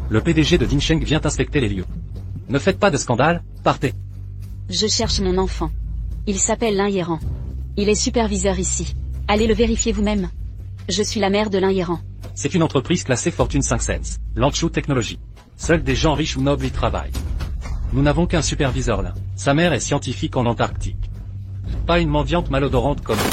Le PDG de Dinsheng vient inspecter les lieux. Ne faites pas de scandale, partez. Je cherche mon enfant. Il s'appelle Lin Yeran. Il est superviseur ici. Allez le vérifier vous-même. Je suis la mère de Lin Yeran. C'est une entreprise classée Fortune 500, Lanzhou Technology. Seuls des gens riches ou nobles y travaillent. Nous n'avons qu'un superviseur là. Sa mère est scientifique en Antarctique. Pas une mendiante malodorante comme vous.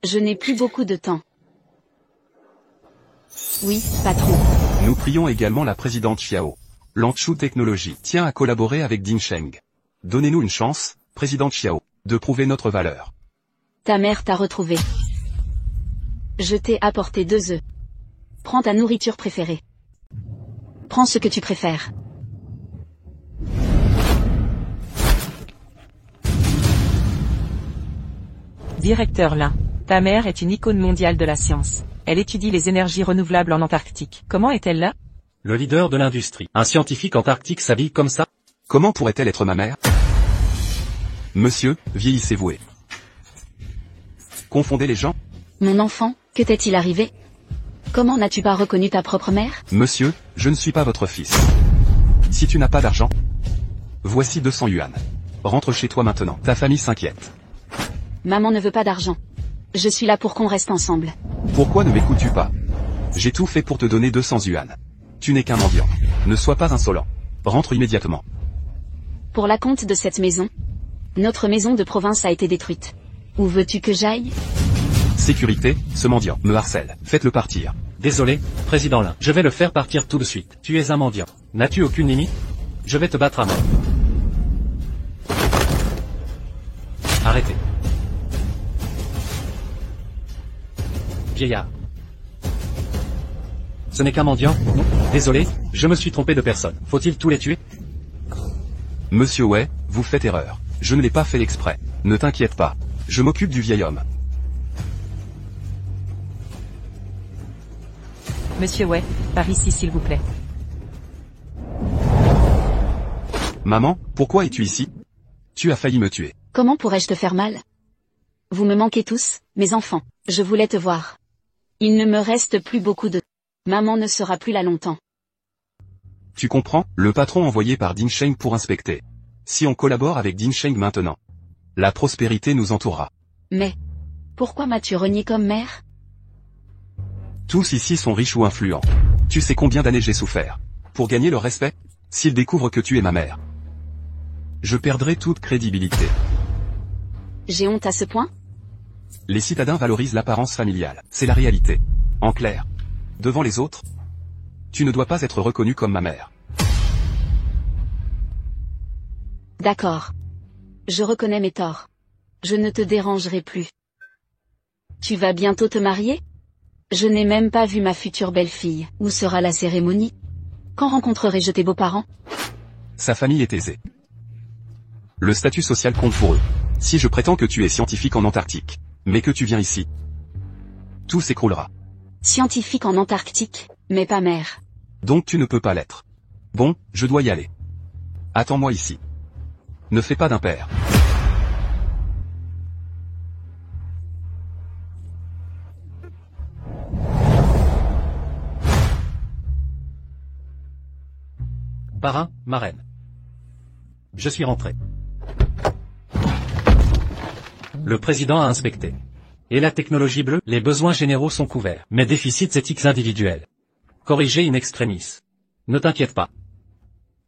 Je n'ai plus beaucoup de temps. Oui, patron. Nous prions également la présidente Xiao. Lanzhou Technology tient à collaborer avec Dinsheng. Donnez-nous une chance, présidente Xiao, de prouver notre valeur. Ta mère t'a retrouvé. Je t'ai apporté 2 œufs. Prends ta nourriture préférée. Prends ce que tu préfères. Directeur Lin. Ta mère est une icône mondiale de la science. Elle étudie les énergies renouvelables en Antarctique. Comment est-elle là? Le leader de l'industrie. Un scientifique antarctique s'habille comme ça? Comment pourrait-elle être ma mère? Monsieur, vieillissez-vous et... confondez les gens? Mon enfant, que t'est-il arrivé? Comment n'as-tu pas reconnu ta propre mère? Monsieur, je ne suis pas votre fils. Si tu n'as pas d'argent, voici 200 yuan. Rentre chez toi maintenant, ta famille s'inquiète. Maman ne veut pas d'argent. Je suis là pour qu'on reste ensemble. Pourquoi ne m'écoutes-tu pas? J'ai tout fait pour te donner 200 yuan. Tu n'es qu'un mendiant. Ne sois pas insolent. Rentre immédiatement. Pour la compte de cette maison, notre maison de province a été détruite. Où veux-tu que j'aille? Sécurité, ce mendiant me harcèle. Faites-le partir. Désolé, président Lin. Je vais le faire partir tout de suite. Tu es un mendiant. N'as-tu aucune limite? Je vais te battre à mort. Arrêtez. Vieillard. Ce n'est qu'un mendiant? Non. Désolé, je me suis trompé de personne. Faut-il tous les tuer? Monsieur Wei, vous faites erreur. Je ne l'ai pas fait exprès. Ne t'inquiète pas. Je m'occupe du vieil homme. Monsieur Wei, par ici s'il vous plaît. Maman, pourquoi es-tu ici? Tu as failli me tuer. Comment pourrais-je te faire mal? Vous me manquez tous, mes enfants. Je voulais te voir. Il ne me reste plus beaucoup de... Maman ne sera plus là longtemps. Tu comprends? Le patron envoyé par Dinsheng pour inspecter. Si on collabore avec Dinsheng maintenant, la prospérité nous entourera. Mais, pourquoi m'as-tu renié comme mère? Tous ici sont riches ou influents. Tu sais combien d'années j'ai souffert. Pour gagner leur respect, s'ils découvrent que tu es ma mère, je perdrai toute crédibilité. J'ai honte à ce point? Les citadins valorisent l'apparence familiale. C'est la réalité. En clair, devant les autres, tu ne dois pas être reconnu comme ma mère. D'accord. Je reconnais mes torts. Je ne te dérangerai plus. Tu vas bientôt te marier? Je n'ai même pas vu ma future belle-fille. Où sera la cérémonie? Quand rencontrerai-je tes beaux-parents? Sa famille est aisée. Le statut social compte pour eux. Si je prétends que tu es scientifique en Antarctique, mais que tu viens ici, tout s'écroulera. Scientifique en Antarctique, mais pas mère. Donc tu ne peux pas l'être. Bon, je dois y aller. Attends-moi ici. Ne fais pas d'impair. Parrain, marraine. Je suis rentré. Le président a inspecté. Et la technologie bleue, les besoins généraux sont couverts. Mais déficits éthiques individuels. Corrigés in extremis. Ne t'inquiète pas.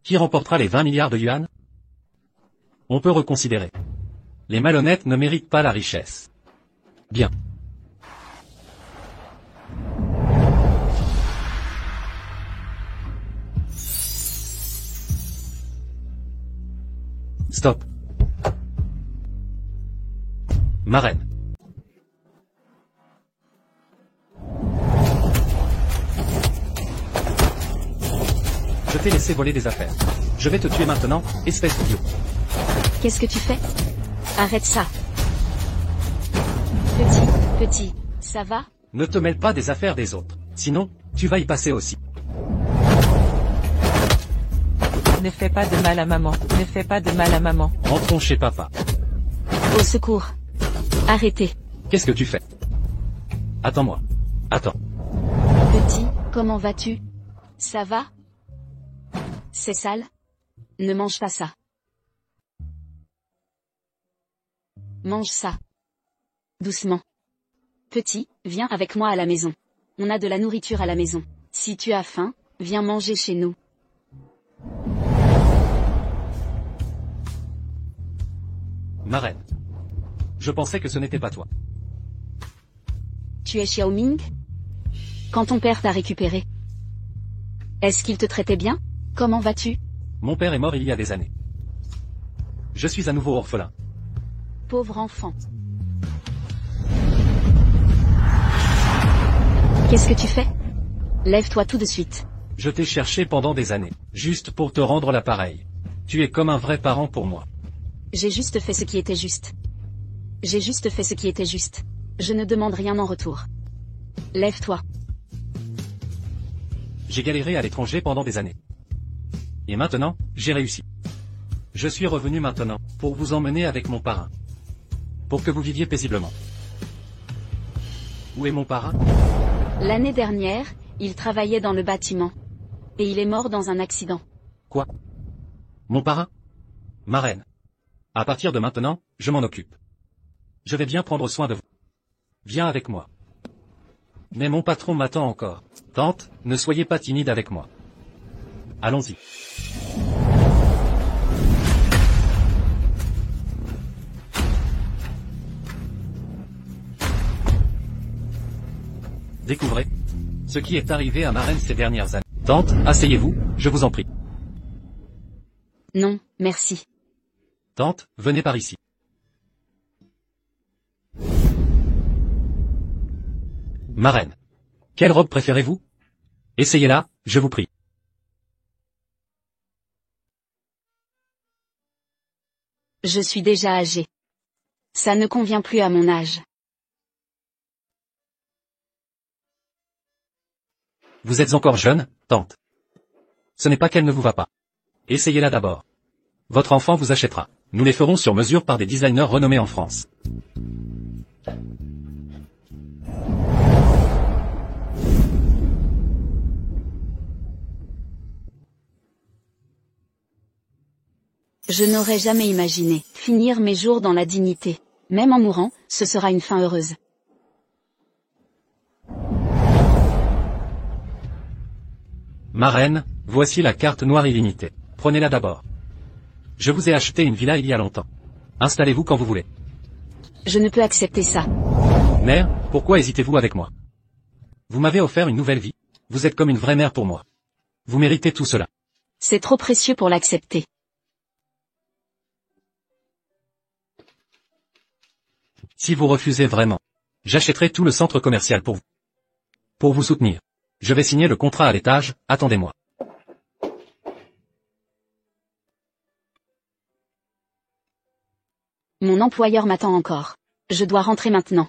Qui remportera les 20 milliards de yuan? On peut reconsidérer. Les malhonnêtes ne méritent pas la richesse. Bien. Stop. Marraine. Je t'ai laissé voler des affaires. Je vais te tuer maintenant, espèce d'idiot. Qu'est-ce que tu fais? Arrête ça. Petit, ça va? Ne te mêle pas des affaires des autres. Sinon, tu vas y passer aussi. Ne fais pas de mal à maman. Ne fais pas de mal à maman. Rentrons chez papa. Au secours. Arrêtez. Qu'est-ce que tu fais? Attends-moi. Attends. Petit, comment vas-tu? Ça va? C'est sale? Ne mange pas ça. Mange ça. Doucement. Petit, viens avec moi à la maison. On a de la nourriture à la maison. Si tu as faim, viens manger chez nous. Ma reine. Je pensais que ce n'était pas toi. Tu es Xiao Ming? Quand ton père t'a récupéré, est-ce qu'il te traitait bien? Comment vas-tu? Mon père est mort il y a des années. Je suis à nouveau orphelin. Pauvre enfant. Qu'est-ce que tu fais? Lève-toi tout de suite. Je t'ai cherché pendant des années, juste pour te rendre l'appareil. Tu es comme un vrai parent pour moi. J'ai juste fait ce qui était juste. J'ai juste fait ce qui était juste. Je ne demande rien en retour. Lève-toi. J'ai galéré à l'étranger pendant des années. Et maintenant, j'ai réussi. Je suis revenu maintenant, pour vous emmener avec mon parrain. Pour que vous viviez paisiblement. Où est mon parrain? L'année dernière, il travaillait dans le bâtiment. Et il est mort dans un accident. Quoi? Mon parrain? Ma reine. À partir de maintenant, je m'en occupe. Je vais bien prendre soin de vous. Viens avec moi. Mais mon patron m'attend encore. Tante, ne soyez pas timide avec moi. Allons-y. Découvrez ce qui est arrivé à ma reine ces dernières années. Tante, asseyez-vous, je vous en prie. Non, merci. Tante, venez par ici. Ma reine. Quelle robe préférez-vous? Essayez-la, je vous prie. Je suis déjà âgée. Ça ne convient plus à mon âge. Vous êtes encore jeune, tante. Ce n'est pas qu'elle ne vous va pas. Essayez-la d'abord. Votre enfant vous achètera. Nous les ferons sur mesure par des designers renommés en France. Je n'aurais jamais imaginé finir mes jours dans la dignité. Même en mourant, ce sera une fin heureuse. Ma reine, voici la carte noire illimitée. Prenez-la d'abord. Je vous ai acheté une villa il y a longtemps. Installez-vous quand vous voulez. Je ne peux accepter ça. Mère, pourquoi hésitez-vous avec moi? Vous m'avez offert une nouvelle vie. Vous êtes comme une vraie mère pour moi. Vous méritez tout cela. C'est trop précieux pour l'accepter. Si vous refusez vraiment, j'achèterai tout le centre commercial pour vous. Pour vous soutenir. Je vais signer le contrat à l'étage, attendez-moi. Mon employeur m'attend encore. Je dois rentrer maintenant.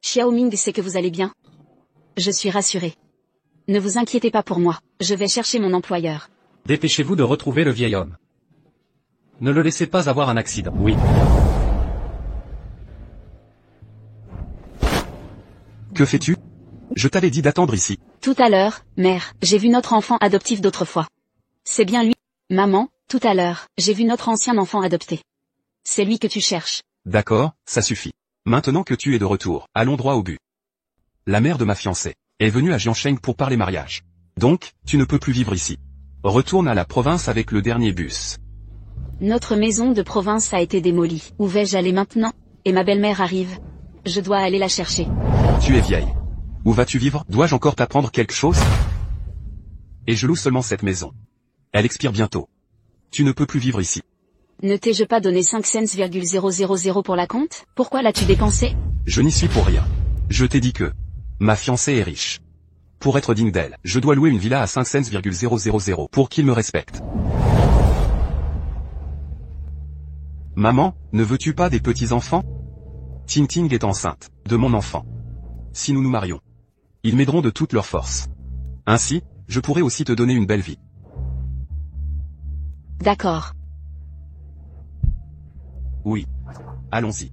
Xiao Ming sait que vous allez bien. Je suis rassurée. Ne vous inquiétez pas pour moi, je vais chercher mon employeur. Dépêchez-vous de retrouver le vieil homme. Ne le laissez pas avoir un accident. Oui. Que fais-tu? Je t'avais dit d'attendre ici. Tout à l'heure, mère, j'ai vu notre enfant adoptif d'autrefois. C'est bien lui. Maman, tout à l'heure, j'ai vu notre ancien enfant adopté. C'est lui que tu cherches. D'accord, ça suffit. Maintenant que tu es de retour, allons droit au but. La mère de ma fiancée est venue à Jiangsheng pour parler mariage. Donc, tu ne peux plus vivre ici. Retourne à la province avec le dernier bus. Notre maison de province a été démolie. Où vais-je aller maintenant? Et ma belle-mère arrive. Je dois aller la chercher. Tu es vieille. Où vas-tu vivre? Dois-je encore t'apprendre quelque chose? Et je loue seulement cette maison. Elle expire bientôt. Tu ne peux plus vivre ici. Ne t'ai-je pas donné 5 cents,000 pour la compte? Pourquoi l'as-tu dépensé? Je n'y suis pour rien. Je t'ai dit que ma fiancée est riche. Pour être digne d'elle, je dois louer une villa à 5 cents,000 pour qu'il me respecte. Maman, ne veux-tu pas des petits-enfants? Ting Ting est enceinte de mon enfant. Si nous nous marions, Ils m'aideront de toute leur force. Ainsi, je pourrai aussi te donner une belle vie. D'accord. Oui. Allons-y.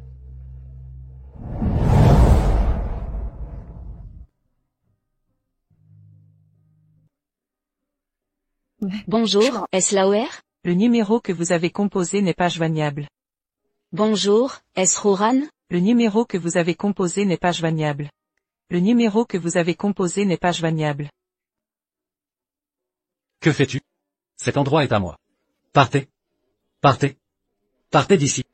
Bonjour, est-ce Lauer? Le numéro que vous avez composé n'est pas joignable. Bonjour, est-ce Roran? Le numéro que vous avez composé n'est pas joignable. Le numéro que vous avez composé n'est pas joignable. Que fais-tu? Cet endroit est à moi. Partez. Partez. Partez d'ici.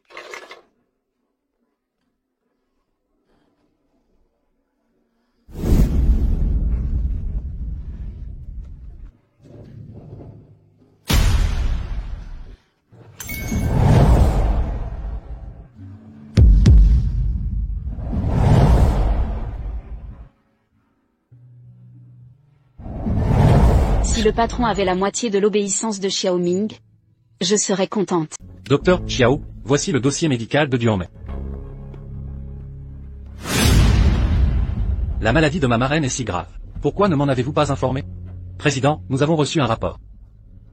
Si le patron avait la moitié de l'obéissance de Xiao Ming, je serais contente. Docteur Xiao, voici le dossier médical de Duanmei. La maladie de ma marraine est si grave. Pourquoi ne m'en avez-vous pas informé? Président, nous avons reçu un rapport.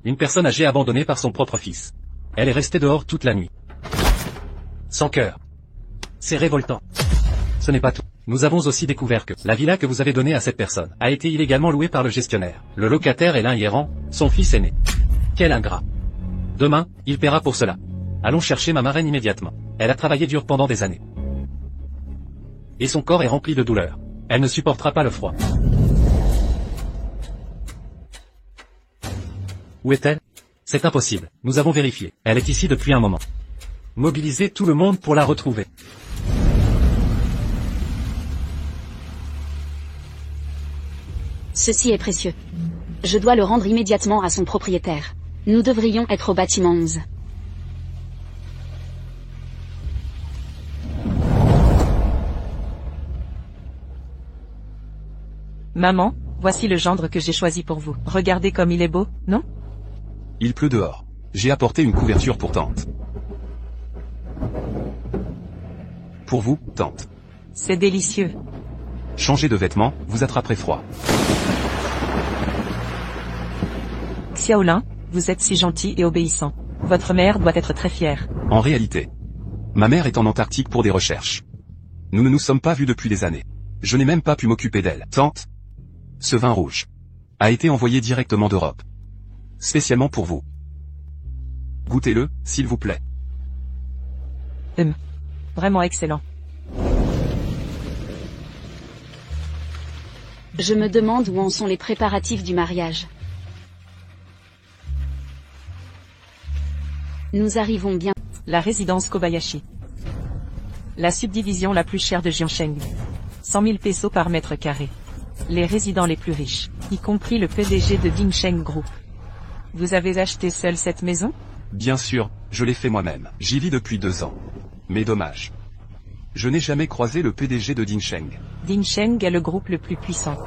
Une personne âgée abandonnée par son propre fils. Elle est restée dehors toute la nuit. Sans cœur. C'est révoltant. Ce n'est pas tout. Nous avons aussi découvert que la villa que vous avez donnée à cette personne a été illégalement louée par le gestionnaire. Le locataire est l'un Hieran, son fils aîné. Quel ingrat. Demain, il paiera pour cela. Allons chercher ma marraine immédiatement. Elle a travaillé dur pendant des années. Et son corps est rempli de douleur. Elle ne supportera pas le froid. Où est-elle? C'est impossible. Nous avons vérifié. Elle est ici depuis un moment. Mobilisez tout le monde pour la retrouver. Ceci est précieux. Je dois le rendre immédiatement à son propriétaire. Nous devrions être au bâtiment 11. Maman, voici le gendre que j'ai choisi pour vous. Regardez comme il est beau, non? Il pleut dehors. J'ai apporté une couverture pour tante. Pour vous, tante. C'est délicieux. Changez de vêtements, vous attraperez froid. Xiaolin, vous êtes si gentil et obéissant. Votre mère doit être très fière. En réalité, ma mère est en Antarctique pour des recherches. Nous ne nous sommes pas vus depuis des années. Je n'ai même pas pu m'occuper d'elle. Tante, ce vin rouge a été envoyé directement d'Europe. Spécialement pour vous. Goûtez-le, s'il vous plaît. Vraiment excellent. Je me demande où en sont les préparatifs du mariage. Nous arrivons bien. La résidence Kobayashi. La subdivision la plus chère de Jiansheng. 100 000 pesos par mètre carré. Les résidents les plus riches, y compris le PDG de Dingsheng Group. Vous avez acheté seul cette maison? Bien sûr, je l'ai fait moi-même. J'y vis depuis 2 ans. Mais dommage. Je n'ai jamais croisé le PDG de Dingsheng. Dingsheng est le groupe le plus puissant.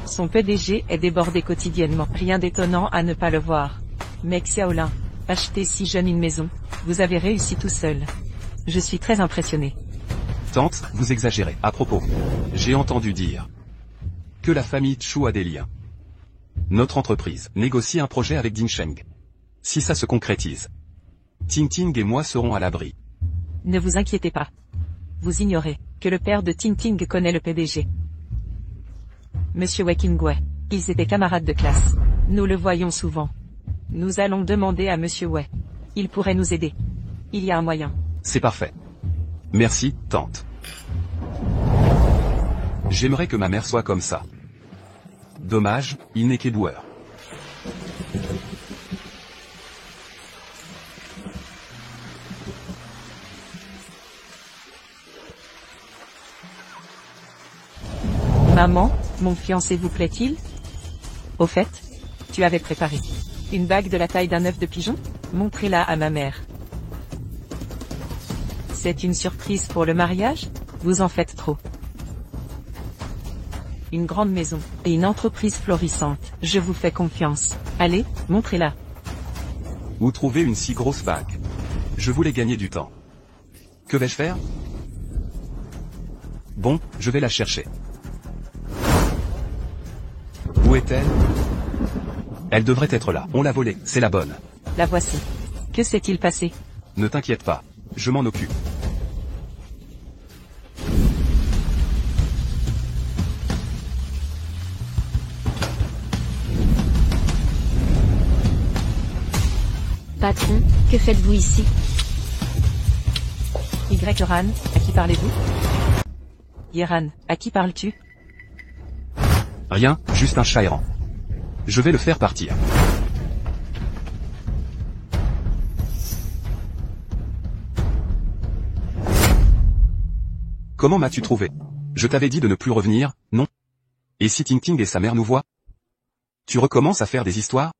Son PDG est débordé quotidiennement. Rien d'étonnant à ne pas le voir. Mais Xiaolin, acheter si jeune une maison, vous avez réussi tout seul. Je suis très impressionné. Tante, vous exagérez. À propos, j'ai entendu dire que la famille Chu a des liens. Notre entreprise négocie un projet avec Dingsheng. Si ça se concrétise, Ting et moi serons à l'abri. Ne vous inquiétez pas. Vous ignorez que le père de Ting connaît le PDG. Monsieur Wekingwei. Ils étaient camarades de classe. Nous le voyons souvent. Nous allons demander à Monsieur Wei. Il pourrait nous aider. Il y a un moyen. C'est parfait. Merci, tante. J'aimerais que ma mère soit comme ça. Dommage, il n'est qu'éboueur. Maman, mon fiancé vous plaît-il? Au fait, tu avais préparé une bague de la taille d'un œuf de pigeon? Montrez-la à ma mère. C'est une surprise pour le mariage? Vous en faites trop. Une grande maison et une entreprise florissante. Je vous fais confiance. Allez, montrez-la. Où trouver une si grosse bague? Je voulais gagner du temps. Que vais-je faire? Bon, je vais la chercher. Où est-elle? Elle devrait être là. On l'a volée, c'est la bonne. La voici. Que s'est-il passé? Ne t'inquiète pas. Je m'en occupe. Patron, que faites-vous ici? Yoran, à qui parlez-vous? Yoran, à qui parles-tu? Rien, juste un chat errant. Je vais le faire partir. Comment m'as-tu trouvé? Je t'avais dit de ne plus revenir, non? Et si Ting Ting et sa mère nous voient? Tu recommences à faire des histoires?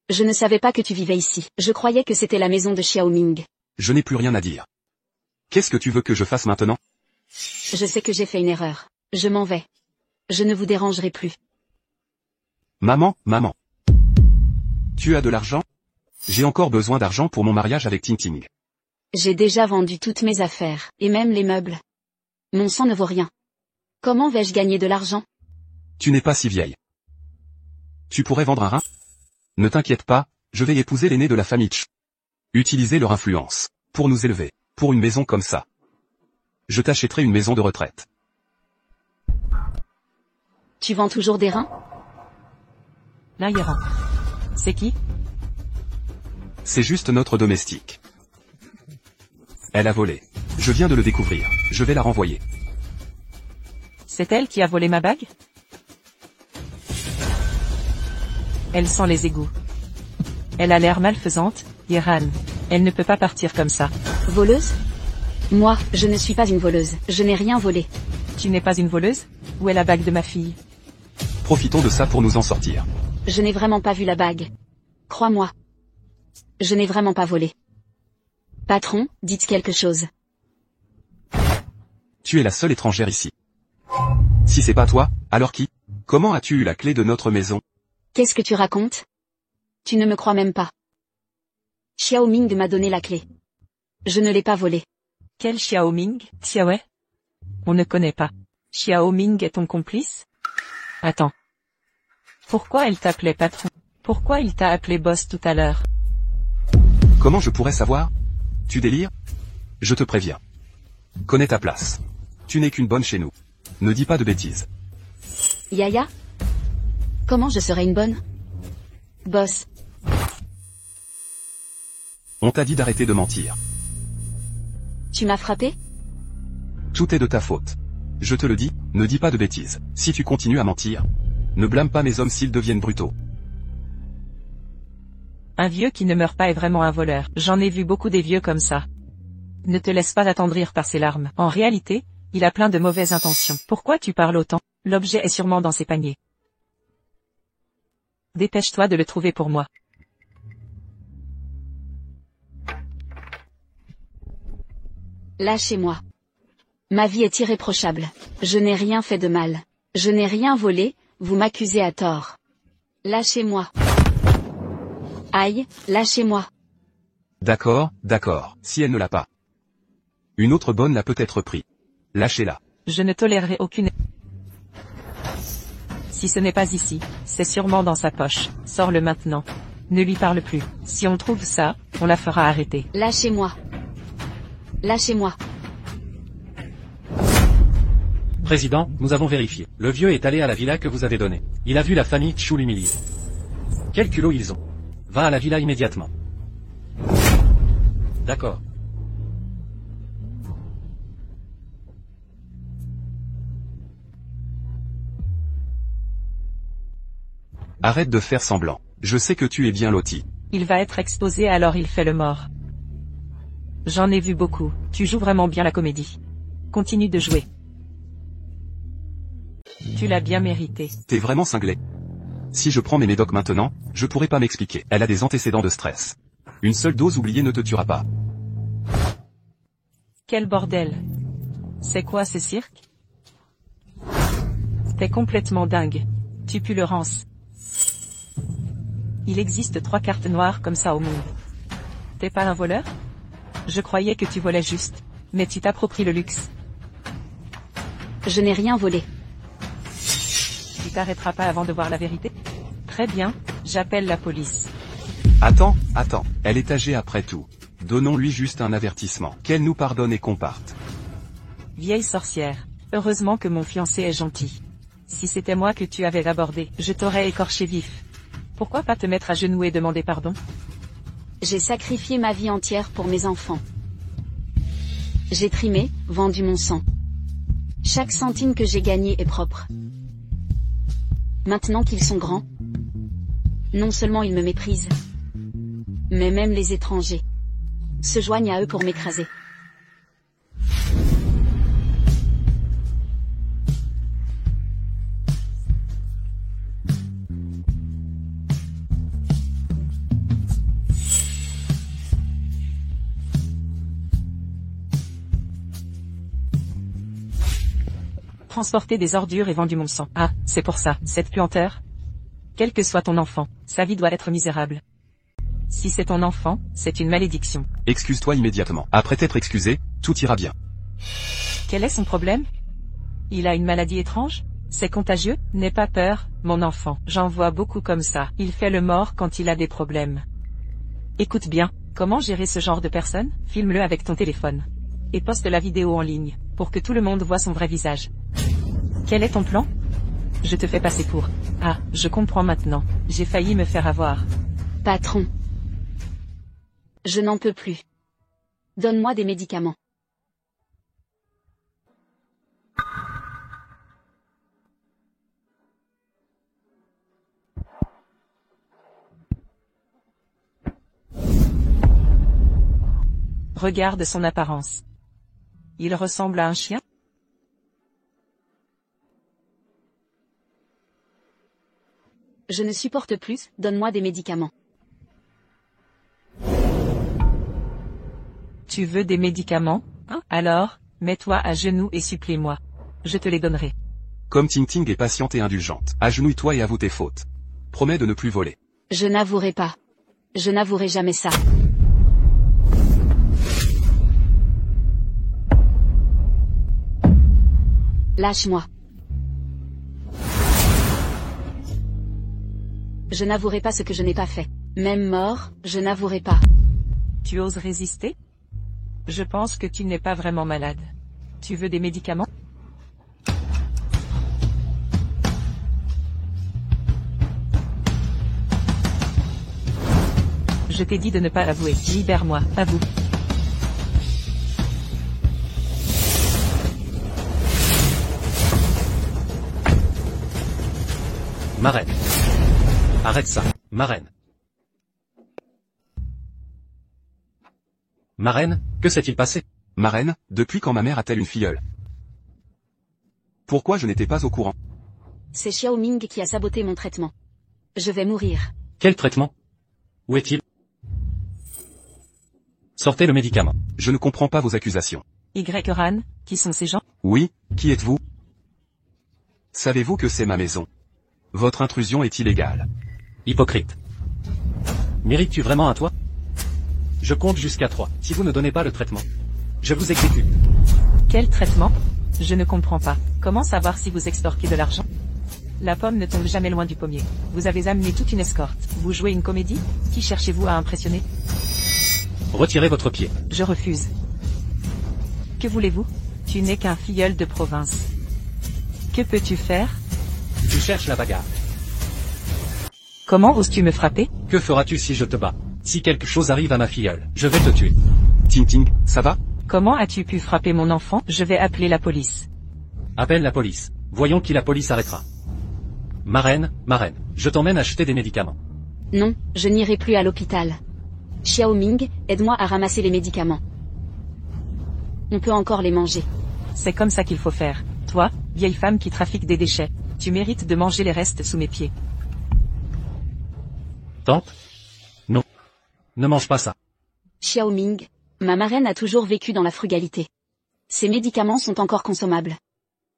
Je ne savais pas que tu vivais ici. Je croyais que c'était la maison de Xiaoming. Je n'ai plus rien à dire. Qu'est-ce que tu veux que je fasse maintenant? Je sais que j'ai fait une erreur. Je m'en vais. Je ne vous dérangerai plus. Maman, maman. Tu as de l'argent? J'ai encore besoin d'argent pour mon mariage avec Ting Ting. J'ai déjà vendu toutes mes affaires, et même les meubles. Mon sang ne vaut rien. Comment vais-je gagner de l'argent? Tu n'es pas si vieille. Tu pourrais vendre un rein? Ne t'inquiète pas, je vais épouser l'aîné de la famille Ch. Utiliser leur influence. Pour nous élever. Pour une maison comme ça. Je t'achèterai une maison de retraite. Tu vends toujours des reins? Là, Yoran. C'est qui? C'est juste notre domestique. Elle a volé. Je viens de le découvrir. Je vais la renvoyer. C'est elle qui a volé ma bague? Elle sent les égouts. Elle a l'air malfaisante, Yoran. Elle ne peut pas partir comme ça. Voleuse? Moi, je ne suis pas une voleuse. Je n'ai rien volé. Tu n'es pas une voleuse? Où est la bague de ma fille? Profitons de ça pour nous en sortir. Je n'ai vraiment pas vu la bague. Crois-moi. Je n'ai vraiment pas volé. Patron, dites quelque chose. Tu es la seule étrangère ici. Si c'est pas toi, alors qui? Comment as-tu eu la clé de notre maison? Qu'est-ce que tu racontes? Tu ne me crois même pas. Xiaoming m'a donné la clé. Je ne l'ai pas volée. Quel Xiaoming? Xiaowei? On ne connaît pas. Xiaoming est ton complice? Attends. Pourquoi elle t'appelait patron? Pourquoi il t'a appelé boss tout à l'heure? Comment je pourrais savoir? Tu délires? Je te préviens. Connais ta place. Tu n'es qu'une bonne chez nous. Ne dis pas de bêtises. Yaya? Comment je serais une bonne? Boss. On t'a dit d'arrêter de mentir. Tu m'as frappé? Tout est de ta faute. Je te le dis, ne dis pas de bêtises. Si tu continues à mentir, ne blâme pas mes hommes s'ils deviennent brutaux. Un vieux qui ne meurt pas est vraiment un voleur. J'en ai vu beaucoup des vieux comme ça. Ne te laisse pas attendrir par ses larmes. En réalité, il a plein de mauvaises intentions. Pourquoi tu parles autant? L'objet est sûrement dans ses paniers. Dépêche-toi de le trouver pour moi. Lâchez-moi. Ma vie est irréprochable. Je n'ai rien fait de mal. Je n'ai rien volé, vous m'accusez à tort. Lâchez-moi. Aïe, lâchez-moi. D'accord, d'accord, si elle ne l'a pas. Une autre bonne l'a peut-être pris. Lâchez-la. Je ne tolérerai aucune... Si ce n'est pas ici, c'est sûrement dans sa poche. Sors-le maintenant. Ne lui parle plus. Si on trouve ça, on la fera arrêter. Lâchez-moi. Lâchez-moi. Président, nous avons vérifié. Le vieux est allé à la villa que vous avez donnée. Il a vu la famille Chu l'humilier. Quel culot ils ont. Va à la villa immédiatement. D'accord. Arrête de faire semblant. Je sais que tu es bien loti. Il va être exposé alors il fait le mort. J'en ai vu beaucoup. Tu joues vraiment bien la comédie. Continue de jouer. Tu l'as bien mérité. T'es vraiment cinglé. Si je prends mes médocs maintenant, je pourrais pas m'expliquer. Elle a des antécédents de stress. Une seule dose oubliée ne te tuera pas. Quel bordel. C'est quoi ce cirque? T'es complètement dingue. Tu pues le rance. Il existe 3 cartes noires comme ça au monde. T'es pas un voleur? Je croyais que tu volais juste. Mais tu t'appropries le luxe. Je n'ai rien volé. Tu t'arrêteras pas avant de voir la vérité? Très bien, j'appelle la police. Attends, elle est âgée après tout. Donnons-lui juste un avertissement. Qu'elle nous pardonne et qu'on parte. Vieille sorcière, heureusement que mon fiancé est gentil. Si c'était moi que tu avais abordé, je t'aurais écorché vif. Pourquoi pas te mettre à genoux et demander pardon? J'ai sacrifié ma vie entière pour mes enfants. J'ai trimé, vendu mon sang. Chaque centime que j'ai gagné est propre. Maintenant qu'ils sont grands, non seulement ils me méprisent, mais même les étrangers se joignent à eux pour m'écraser. Transporter des ordures et vendu mon sang. Ah, c'est pour ça, cette puanteur? Quel que soit ton enfant, sa vie doit être misérable. Si c'est ton enfant, c'est une malédiction. Excuse-toi immédiatement. Après t'être excusé, tout ira bien. Quel est son problème? Il a une maladie étrange? C'est contagieux? N'aie pas peur, mon enfant. J'en vois beaucoup comme ça. Il fait le mort quand il a des problèmes. Écoute bien, comment gérer ce genre de personne? Filme-le avec ton téléphone. Et poste la vidéo en ligne, pour que tout le monde voit son vrai visage. Quel est ton plan? Je te fais passer pour... Ah, je comprends maintenant. J'ai failli me faire avoir. Patron. Je n'en peux plus. Donne-moi des médicaments. Regarde son apparence. Il ressemble à un chien? Je ne supporte plus, donne-moi des médicaments. Tu veux des médicaments? Alors, mets-toi à genoux et supplie-moi. Je te les donnerai. Comme Ting Ting est patiente et indulgente, agenouille-toi et avoue tes fautes. Promets de ne plus voler. Je n'avouerai pas. Je n'avouerai jamais ça. Lâche-moi. Je n'avouerai pas ce que je n'ai pas fait. Même mort, je n'avouerai pas. Tu oses résister? Je pense que tu n'es pas vraiment malade. Tu veux des médicaments? Je t'ai dit de ne pas avouer. Libère-moi, avoue. Marraine. Arrête ça, marraine. Marraine, que s'est-il passé? Marraine, depuis quand ma mère a-t-elle une filleule? Pourquoi je n'étais pas au courant? C'est Xiao Ming qui a saboté mon traitement. Je vais mourir. Quel traitement? Où est-il? Sortez le médicament. Je ne comprends pas vos accusations. Ran, qui sont ces gens? Oui, qui êtes-vous? Savez-vous que c'est ma maison? Votre intrusion est illégale. Hypocrite. Mérites-tu vraiment un toit? Je compte jusqu'à 3. Si vous ne donnez pas le traitement, je vous exécute. Quel traitement? Je ne comprends pas. Comment savoir si vous extorquez de l'argent? La pomme ne tombe jamais loin du pommier. Vous avez amené toute une escorte. Vous jouez une comédie? Qui cherchez-vous à impressionner? Retirez votre pied. Je refuse. Que voulez-vous? Tu n'es qu'un filleul de province. Que peux-tu faire? Tu cherches la bagarre. Comment oses-tu me frapper? Que feras-tu si je te bats? Si quelque chose arrive à ma filleule, je vais te tuer. Ting Ting, ça va? Comment as-tu pu frapper mon enfant? Je vais appeler la police. Appelle la police. Voyons qui la police arrêtera. Marraine, je t'emmène acheter des médicaments. Non, je n'irai plus à l'hôpital. Xiao Ming, aide-moi à ramasser les médicaments. On peut encore les manger. C'est comme ça qu'il faut faire. Toi, vieille femme qui trafique des déchets, tu mérites de manger les restes sous mes pieds. Tante? Non. Ne mange pas ça. Xiao Ming, ma marraine a toujours vécu dans la frugalité. Ces médicaments sont encore consommables.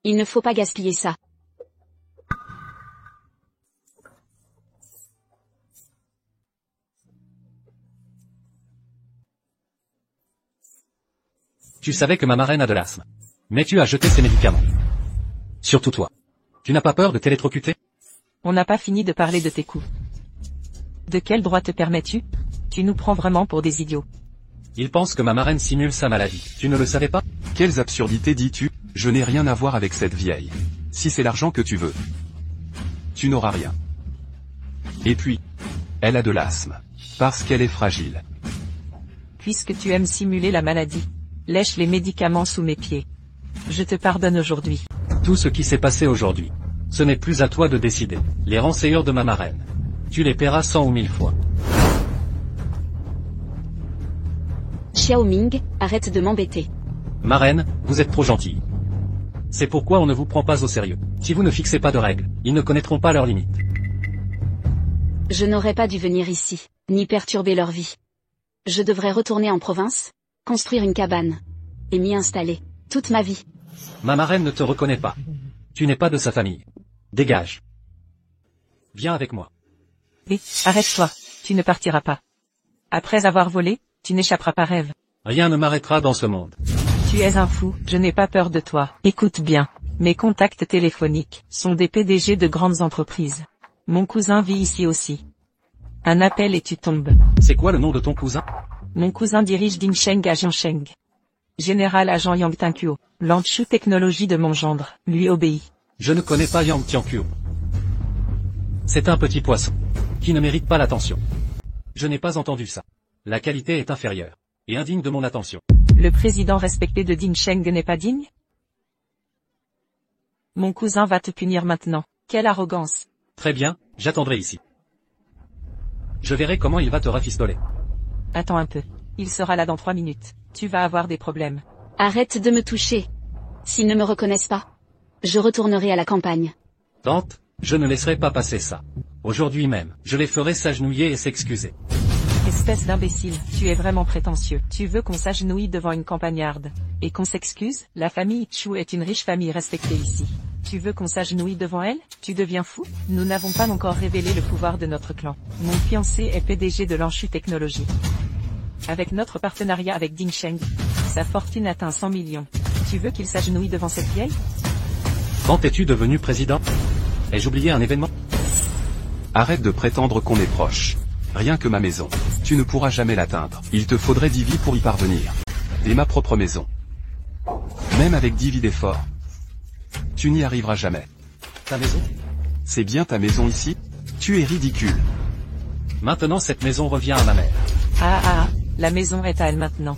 Il ne faut pas gaspiller ça. Tu savais que ma marraine a de l'asthme. Mais tu as jeté ces médicaments. Surtout toi. Tu n'as pas peur de t'électrocuter? On n'a pas fini de parler de tes coups. De quel droit te permets-tu? Tu nous prends vraiment pour des idiots. Il pense que ma marraine simule sa maladie. Tu ne le savais pas? Quelles absurdités dis-tu? Je n'ai rien à voir avec cette vieille. Si c'est l'argent que tu veux, tu n'auras rien. Et puis, elle a de l'asthme. Parce qu'elle est fragile. Puisque tu aimes simuler la maladie, lèche les médicaments sous mes pieds. Je te pardonne aujourd'hui. Tout ce qui s'est passé aujourd'hui. Ce n'est plus à toi de décider. Les renseigneurs de ma marraine. Tu les paieras 100 ou 1000 fois. Xiao Ming, arrête de m'embêter. Marraine, vous êtes trop gentille. C'est pourquoi on ne vous prend pas au sérieux. Si vous ne fixez pas de règles, ils ne connaîtront pas leurs limites. Je n'aurais pas dû venir ici, ni perturber leur vie. Je devrais retourner en province, construire une cabane, et m'y installer, toute ma vie. Ma marraine ne te reconnaît pas. Tu n'es pas de sa famille. Dégage. Viens avec moi. Et, arrête-toi, tu ne partiras pas. Après avoir volé, tu n'échapperas pas rêve. Rien ne m'arrêtera dans ce monde. Tu es un fou, je n'ai pas peur de toi. Écoute bien, mes contacts téléphoniques sont des PDG de grandes entreprises. Mon cousin vit ici aussi. Un appel et tu tombes. C'est quoi le nom de ton cousin? Mon cousin dirige Dingsheng à Jiangsheng. Général agent Yang Tianquo, Lanchu Technologie de mon gendre, lui obéit. Je ne connais pas Yang Tianquo. C'est un petit poisson, qui ne mérite pas l'attention. Je n'ai pas entendu ça. La qualité est inférieure, et indigne de mon attention. Le président respecté de Dingsheng n'est pas digne? Mon cousin va te punir maintenant. Quelle arrogance. Très bien, j'attendrai ici. Je verrai comment il va te rafistoler. Attends un peu. Il sera là dans 3 minutes. Tu vas avoir des problèmes. Arrête de me toucher. S'ils ne me reconnaissent pas, je retournerai à la campagne. Tante, je ne laisserai pas passer ça. Aujourd'hui même, je les ferai s'agenouiller et s'excuser. Espèce d'imbécile, tu es vraiment prétentieux. Tu veux qu'on s'agenouille devant une campagnarde et qu'on s'excuse? La famille Chu est une riche famille respectée ici. Tu veux qu'on s'agenouille devant elle? Tu deviens fou? Nous n'avons pas encore révélé le pouvoir de notre clan. Mon fiancé est PDG de Lanchu Technologie. Avec notre partenariat avec Dingsheng, sa fortune atteint 100 millions. Tu veux qu'il s'agenouille devant cette vieille? Quand es-tu devenu président? Ai-je oublié un événement? Arrête de prétendre qu'on est proche. Rien que ma maison. Tu ne pourras jamais l'atteindre. Il te faudrait 10 vies pour y parvenir. Et ma propre maison. Même avec 10 vies d'effort, tu n'y arriveras jamais. Ta maison? C'est bien ta maison ici? Tu es ridicule. Maintenant cette maison revient à ma mère. La maison est à elle maintenant.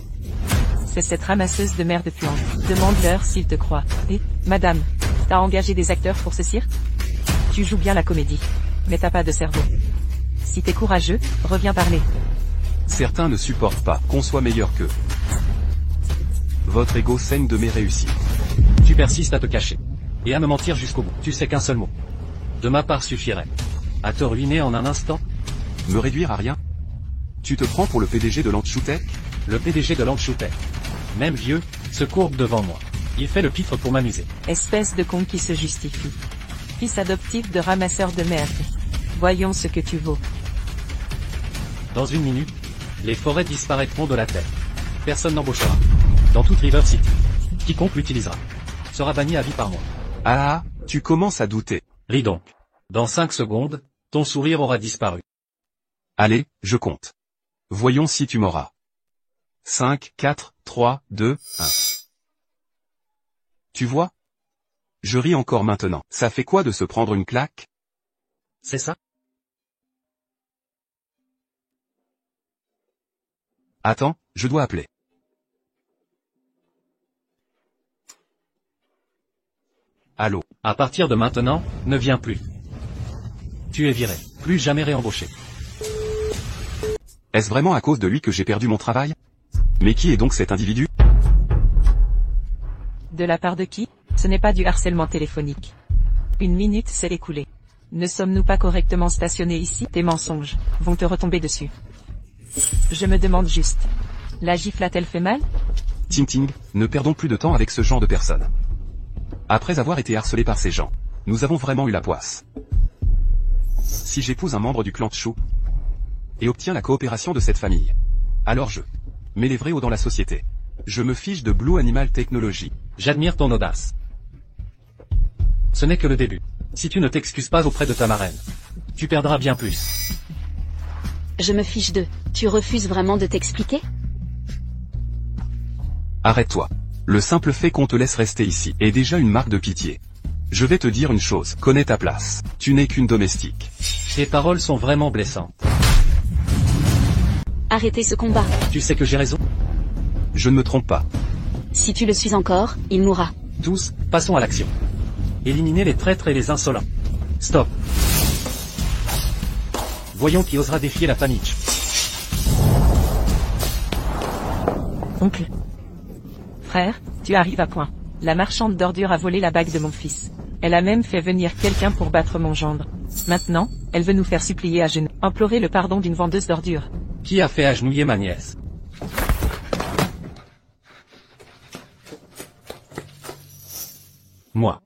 C'est cette ramasseuse de merde puante. Demande-leur s'ils te croient. Et, madame, t'as engagé des acteurs pour ce cirque? Tu joues bien la comédie. Mais t'as pas de cerveau. Si t'es courageux, reviens parler. Certains ne supportent pas qu'on soit meilleur qu'eux. Votre ego saigne de mes réussites. Tu persistes à te cacher. Et à me mentir jusqu'au bout. Tu sais qu'un seul mot. De ma part suffirait. À te ruiner en un instant? Me réduire à rien? Tu te prends pour le PDG de Lanchu Tech? Le PDG de Lanchu Tech. Même vieux, se courbe devant moi. Il fait le pitre pour m'amuser. Espèce de con qui se justifie. Fils adoptif de ramasseur de merde. Voyons ce que tu vaux. Dans 1 minute, les forêts disparaîtront de la terre. Personne n'embauchera. Dans toute River City. Quiconque l'utilisera sera banni à vie par mois. Ah, tu commences à douter. Ris donc. Dans 5 secondes, ton sourire aura disparu. Allez, je compte. Voyons si tu m'auras. 5, 4, 3, 2, 1. Tu vois? Je ris encore maintenant. Ça fait quoi de se prendre une claque? C'est ça? Attends, je dois appeler. Allô? À partir de maintenant, ne viens plus. Tu es viré. Plus jamais réembauché. Est-ce vraiment à cause de lui que j'ai perdu mon travail? Mais qui est donc cet individu? De la part de qui? Ce n'est pas du harcèlement téléphonique. 1 minute s'est écoulée. Ne sommes-nous pas correctement stationnés ici? Tes mensonges vont te retomber dessus. Je me demande juste. La gifle a-t-elle fait mal? Ting, ne perdons plus de temps avec ce genre de personnes. Après avoir été harcelé par ces gens, nous avons vraiment eu la poisse. Si j'épouse un membre du clan Chu, et obtiens la coopération de cette famille, alors je mets les vrais hauts dans la société. Je me fiche de Blue Animal Technology. J'admire ton audace. Ce n'est que le début. Si tu ne t'excuses pas auprès de ta marraine, tu perdras bien plus. Je me fiche d'eux. Tu refuses vraiment de t'expliquer? Arrête-toi. Le simple fait qu'on te laisse rester ici est déjà une marque de pitié. Je vais te dire une chose, connais ta place. Tu n'es qu'une domestique. Tes paroles sont vraiment blessantes. Arrêtez ce combat. Tu sais que j'ai raison? Je ne me trompe pas. Si tu le suis encore, il mourra. Tous, passons à l'action. Éliminez les traîtres et les insolents. Stop. Voyons qui osera défier la famille. Oncle. Frère, tu arrives à point. La marchande d'ordures a volé la bague de mon fils. Elle a même fait venir quelqu'un pour battre mon gendre. Maintenant, elle veut nous faire supplier à genoux, implorer le pardon d'une vendeuse d'ordures. Qui a fait agenouiller ma nièce? Moi.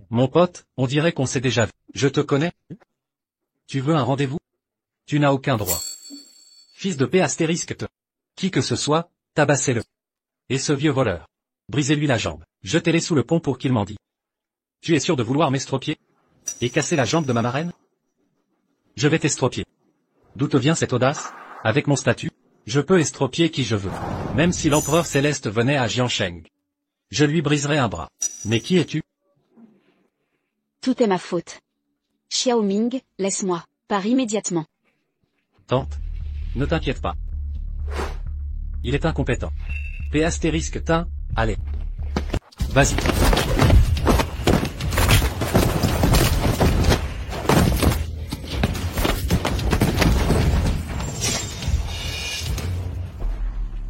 Mon pote, on dirait qu'on s'est déjà vu. Je te connais? Tu veux un rendez-vous? Tu n'as aucun droit. Fils de P astérisque te. Qui que ce soit, tabassez-le. Et ce vieux voleur. Brisez-lui la jambe. Jetez-les sous le pont pour qu'il mendie. Tu es sûr de vouloir m'estropier? Et casser la jambe de ma marraine? Je vais t'estropier. D'où te vient cette audace? Avec mon statut, je peux estropier qui je veux. Même si l'empereur céleste venait à Jiansheng. Je lui briserai un bras. Mais qui es-tu? Tout est ma faute. Xiao Ming, laisse-moi. Pars immédiatement. Tante. Ne t'inquiète pas. Il est incompétent. P astérisque tin, allez. Vas-y.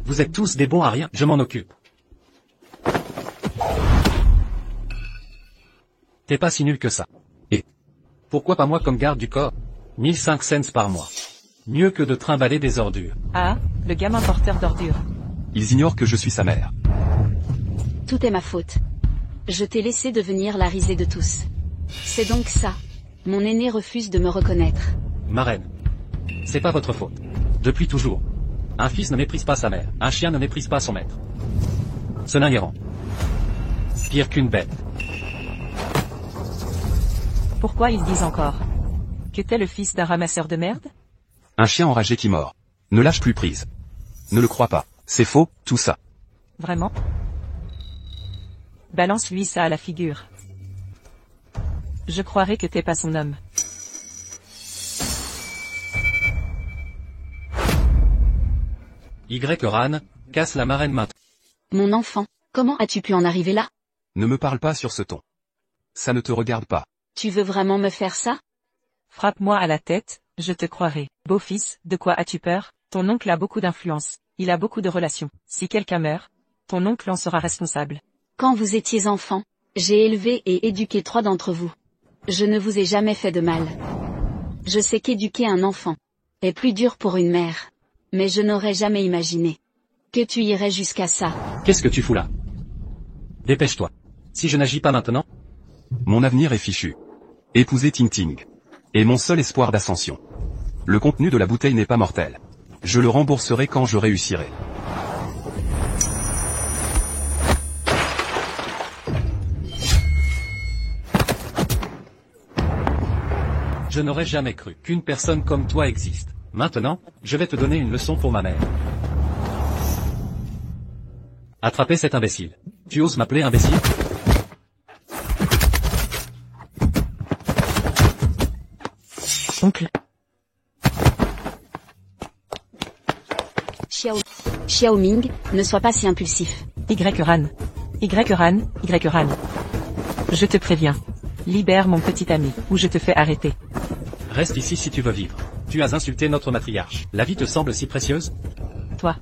Vous êtes tous des bons à rien, je m'en occupe. T'es pas si nul que ça. Et pourquoi pas moi comme garde du corps? 1500 cents par mois. Mieux que de trimballer des ordures. Ah, le gamin porteur d'ordures. Ils ignorent que je suis sa mère. Tout est ma faute. Je t'ai laissé devenir la risée de tous. C'est donc ça. Mon aîné refuse de me reconnaître. Marraine. C'est pas votre faute. Depuis toujours. Un fils ne méprise pas sa mère. Un chien ne méprise pas son maître. Ce nain errant. Pire qu'une bête. Pourquoi ils disent encore que t'es le fils d'un ramasseur de merde? Un chien enragé qui mord. Ne lâche plus prise. Ne le crois pas. C'est faux, tout ça. Vraiment? Balance-lui ça à la figure. Je croirais que t'es pas son homme. Y-Ran, casse la marraine maintenant. Mon enfant, comment as-tu pu en arriver là? Ne me parle pas sur ce ton. Ça ne te regarde pas. Tu veux vraiment me faire ça? Frappe-moi à la tête, je te croirai. Beau-fils, de quoi as-tu peur? Ton oncle a beaucoup d'influence. Il a beaucoup de relations. Si quelqu'un meurt, ton oncle en sera responsable. Quand vous étiez enfant, j'ai élevé et éduqué 3 d'entre vous. Je ne vous ai jamais fait de mal. Je sais qu'éduquer un enfant est plus dur pour une mère. Mais je n'aurais jamais imaginé que tu irais jusqu'à ça. Qu'est-ce que tu fous là? Dépêche-toi. Si je n'agis pas maintenant, Mon avenir est fichu. Épouser Ting Ting est mon seul espoir d'ascension. Le contenu de la bouteille n'est pas mortel. Je le rembourserai quand je réussirai. je n'aurais jamais cru qu'une personne comme toi existe. Maintenant, je vais te donner une leçon pour ma mère. Attrapez cet imbécile. Tu oses m'appeler imbécile? Oncle. Xiao Ming, ne sois pas si impulsif. Y-Ran. Y-Ran, Y-Ran. Je te préviens. Libère mon petit ami, ou je te fais arrêter. Reste ici si tu veux vivre. Tu as insulté notre matriarche. La vie te semble si précieuse? Toi.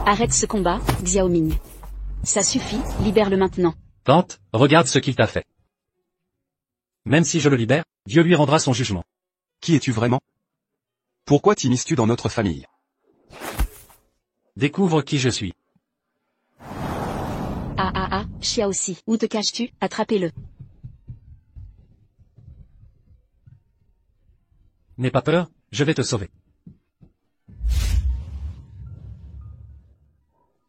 Arrête ce combat, Xiao Ming. Ça suffit, libère-le maintenant. Tante, regarde ce qu'il t'a fait. Même si je le libère, Dieu lui rendra son jugement. Qui es-tu vraiment? Pourquoi t'immisces-tu dans notre famille? Découvre qui je suis. Xiao Si. Où te caches-tu? Attrapez-le. N'aie pas peur, je vais te sauver.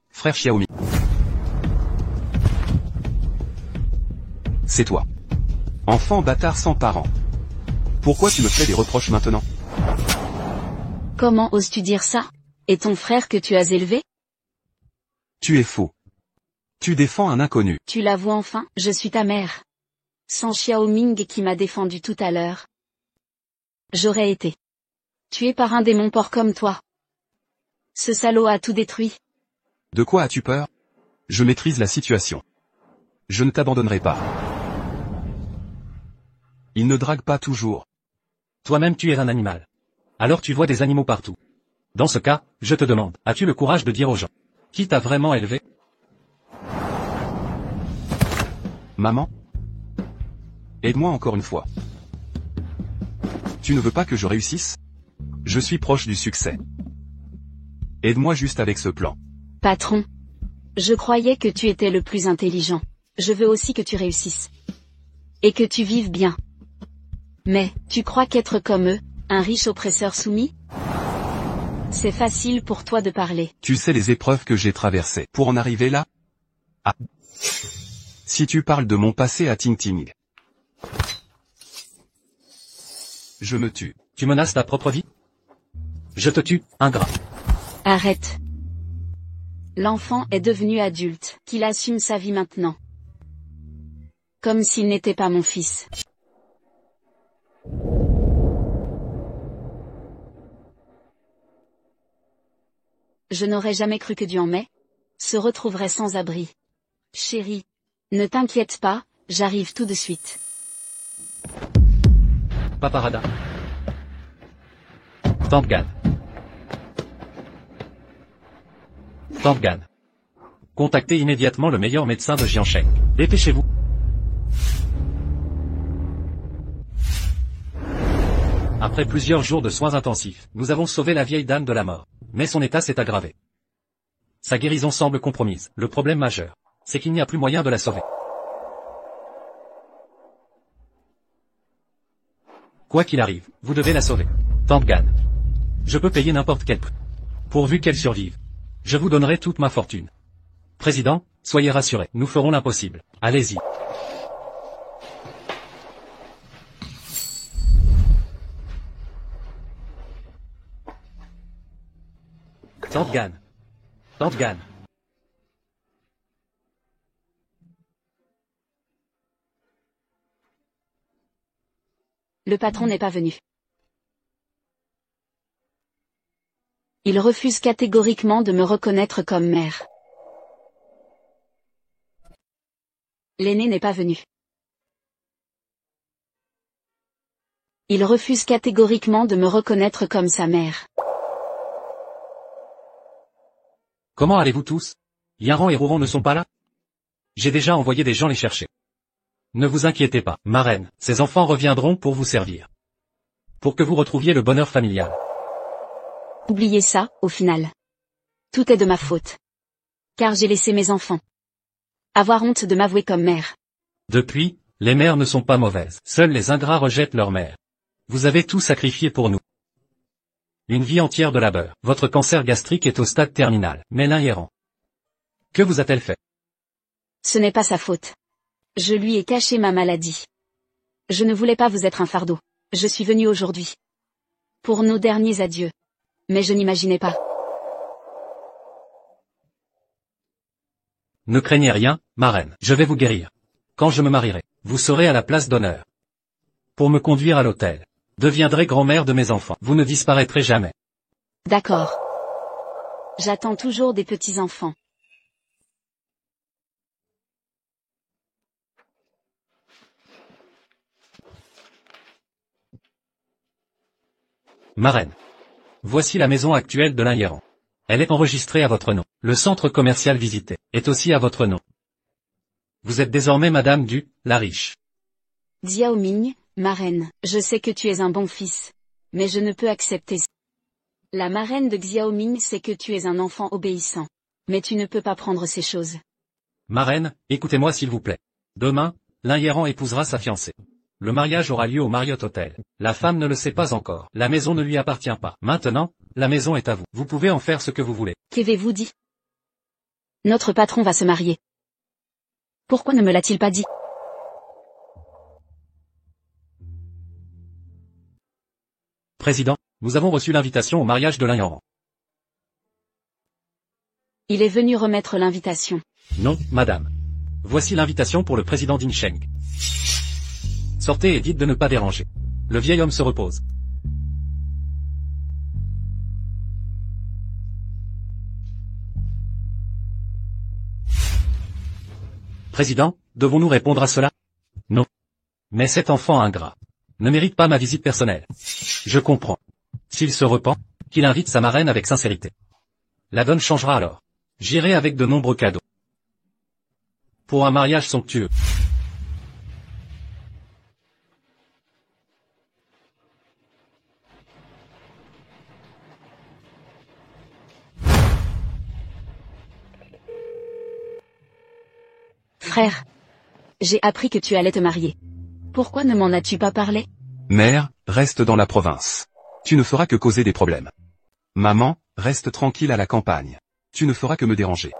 Frère Xiaomi. c'est toi. Enfant bâtard sans parents. Pourquoi tu me fais des reproches maintenant? Comment oses-tu dire ça? Et ton frère que tu as élevé? Tu es faux. Tu défends un inconnu. Tu l'avoues enfin, je suis ta mère. Sans Xiao Ming qui m'a défendu tout à l'heure. J'aurais été tué par un démon porc comme toi. Ce salaud a tout détruit. De quoi as-tu peur? Je maîtrise la situation. Je ne t'abandonnerai pas. Il ne drague pas toujours. Toi-même tu es un animal. Alors tu vois des animaux partout. Dans ce cas, je te demande, as-tu le courage de dire aux gens qui t'a vraiment élevé? Maman? Aide-moi encore une fois. Tu ne veux pas que je réussisse? Je suis proche du succès. Aide-moi juste avec ce plan. Patron. Je croyais que tu étais le plus intelligent. Je veux aussi que tu réussisses. Et que tu vives bien. Mais, tu crois qu'être comme eux, un riche oppresseur soumis? C'est facile pour toi de parler. Tu sais les épreuves que j'ai traversées pour en arriver là? Ah. Si tu parles de mon passé à Ting Ting, je me tue. Tu menaces ta propre vie? Je te tue, ingrat. Arrête. L'enfant est devenu adulte, qu'il assume sa vie maintenant. Comme s'il n'était pas mon fils. Je n'aurais jamais cru que Dianmei se retrouverait sans abri. Chérie, ne t'inquiète pas, j'arrive tout de suite. Paparada. Tanggan. Tanggan. Contactez immédiatement le meilleur médecin de Jiansheng. Dépêchez-vous. Après plusieurs jours de soins intensifs, nous avons sauvé la vieille dame de la mort. Mais son état s'est aggravé. Sa guérison semble compromise. Le problème majeur, c'est qu'il n'y a plus moyen de la sauver. Quoi qu'il arrive, vous devez la sauver. Tanggan. Je peux payer n'importe quel prix. Pourvu qu'elle survive. Je vous donnerai toute ma fortune. Président, soyez rassuré, nous ferons l'impossible. Allez-y. Tanggan. Tanggan. Le patron n'est pas venu. Il refuse catégoriquement de me reconnaître comme mère. L'aîné n'est pas venu. Il refuse catégoriquement de me reconnaître comme sa mère. Comment allez-vous tous? Yaran et Rouron ne sont pas là? J'ai déjà envoyé des gens les chercher. Ne vous inquiétez pas, ma reine, ces enfants reviendront pour vous servir. Pour que vous retrouviez le bonheur familial. Oubliez ça, au final. Tout est de ma faute. Car j'ai laissé mes enfants. Avoir honte de m'avouer comme mère. Depuis, les mères ne sont pas mauvaises. Seuls les ingrats rejettent leur mère. Vous avez tout sacrifié pour nous. Une vie entière de labeur. Votre cancer gastrique est au stade terminal. Mais l'Inhéran. Que vous a-t-elle fait? Ce n'est pas sa faute. Je lui ai caché ma maladie. Je ne voulais pas vous être un fardeau. Je suis venue aujourd'hui. Pour nos derniers adieux. Mais je n'imaginais pas. Ne craignez rien, ma reine. Je vais vous guérir. Quand je me marierai, vous serez à la place d'honneur. Pour me conduire à l'hôtel. Deviendrez grand-mère de mes enfants. Vous ne disparaîtrez jamais. D'accord. J'attends toujours des petits-enfants. Ma reine. Voici la maison actuelle de l'Inhéran. Elle est enregistrée à votre nom. Le centre commercial visité est aussi à votre nom. Vous êtes désormais Madame Du, la riche. Diao Ming, ma reine, je sais que tu es un bon fils. Mais je ne peux accepter ça. La marraine de Xiaoming sait que tu es un enfant obéissant. Mais tu ne peux pas prendre ces choses. Ma reine, écoutez-moi s'il vous plaît. Demain, l'Inhéran épousera sa fiancée. Le mariage aura lieu au Marriott Hotel. La femme ne le sait pas encore. La maison ne lui appartient pas. Maintenant, la maison est à vous. Vous pouvez en faire ce que vous voulez. Qu'avez-vous dit? Notre patron va se marier. Pourquoi ne me l'a-t-il pas dit? Président, nous avons reçu l'invitation au mariage de l'Ignoran. Il est venu remettre l'invitation. Non, madame. Voici l'invitation pour le président Dinsheng. Sortez et dites de ne pas déranger. Le vieil homme se repose. Président, devons-nous répondre à cela? Non. Mais cet enfant ingrat ne mérite pas ma visite personnelle. Je comprends. S'il se repent, qu'il invite sa marraine avec sincérité. La donne changera alors. J'irai avec de nombreux cadeaux. Pour un mariage somptueux. Frère, j'ai appris que tu allais te marier. Pourquoi ne m'en as-tu pas parlé? Mère, reste dans la province. Tu ne feras que causer des problèmes. Maman, reste tranquille à la campagne. Tu ne feras que me déranger.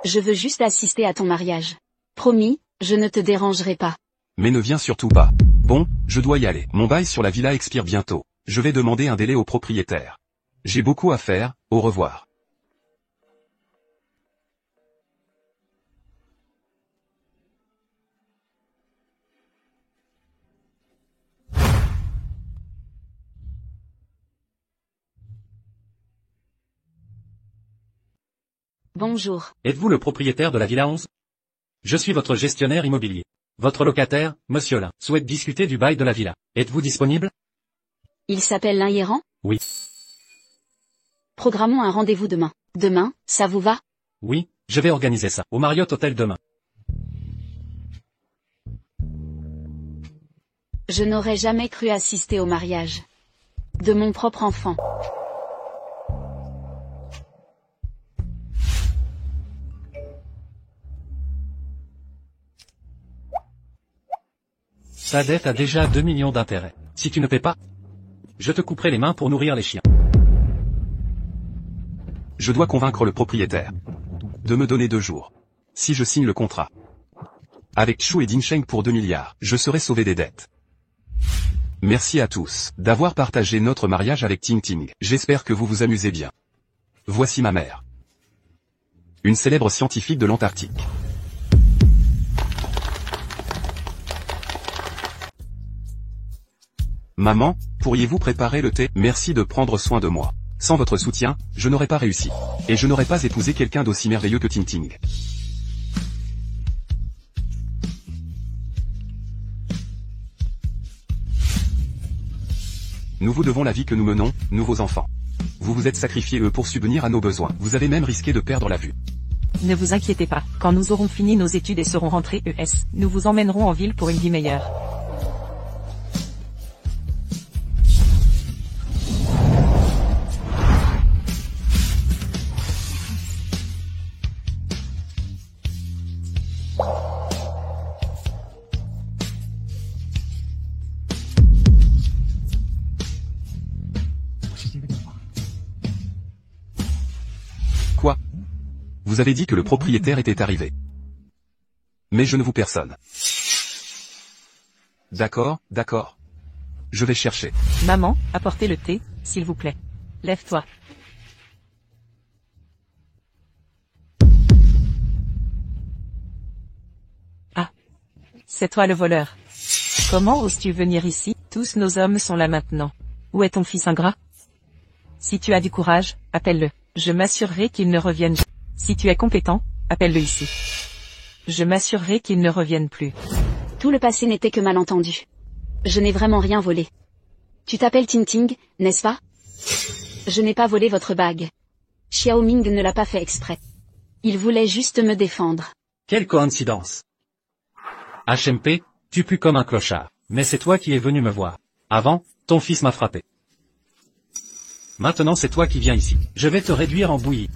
Je veux juste assister à ton mariage. Promis, je ne te dérangerai pas. Mais ne viens surtout pas. Bon, je dois y aller. Mon bail sur la villa expire bientôt. Je vais demander un délai au propriétaire. J'ai beaucoup à faire, au revoir. Bonjour. Êtes-vous le propriétaire de la Villa 11? Je suis votre gestionnaire immobilier. Votre locataire, monsieur Lin, souhaite discuter du bail de la villa. Êtes-vous disponible? Il s'appelle l'Inhérent? Oui. Programmons un rendez-vous demain. Demain, ça vous va? Oui, je vais organiser ça, au Marriott Hotel demain. Je n'aurais jamais cru assister au mariage de mon propre enfant. Ta dette a déjà 2 millions d'intérêts. Si tu ne paies pas, je te couperai les mains pour nourrir les chiens. Je dois convaincre le propriétaire de me donner 2 jours. Si je signe le contrat avec Chu et Dinsheng pour 2 milliards, je serai sauvé des dettes. Merci à tous d'avoir partagé notre mariage avec Ting Ting. J'espère que vous vous amusez bien. Voici ma mère. Une célèbre scientifique de l'Antarctique. Maman, pourriez-vous préparer le thé? Merci de prendre soin de moi. Sans votre soutien, je n'aurais pas réussi. Et je n'aurais pas épousé quelqu'un d'aussi merveilleux que Ting Ting. Nous vous devons la vie que nous menons, nous vos enfants. Vous vous êtes sacrifiés eux pour subvenir à nos besoins. Vous avez même risqué de perdre la vue. Ne vous inquiétez pas, quand nous aurons fini nos études et serons rentrés ES, nous vous emmènerons en ville pour une vie meilleure. Quoi? Vous avez dit que le propriétaire était arrivé. Mais je ne vous personne. D'accord, d'accord. Je vais chercher. Maman, apportez le thé, s'il vous plaît. Lève-toi. Ah. C'est toi le voleur. Comment oses-tu venir ici? Tous nos hommes sont là maintenant. Où est ton fils ingrat? Si tu as du courage, appelle-le. Je m'assurerai qu'il ne revienne jamais. Si tu es compétent, appelle-le ici. Je m'assurerai qu'il ne revienne plus. Tout le passé n'était que malentendu. Je n'ai vraiment rien volé. Tu t'appelles Ting Ting, n'est-ce pas? Je n'ai pas volé votre bague. Xiao Ming ne l'a pas fait exprès. Il voulait juste me défendre. Quelle coïncidence. HMP, tu pues comme un clochard. Mais c'est toi qui es venu me voir. Avant, ton fils m'a frappé. Maintenant c'est toi qui viens ici. Je vais te réduire en bouillie.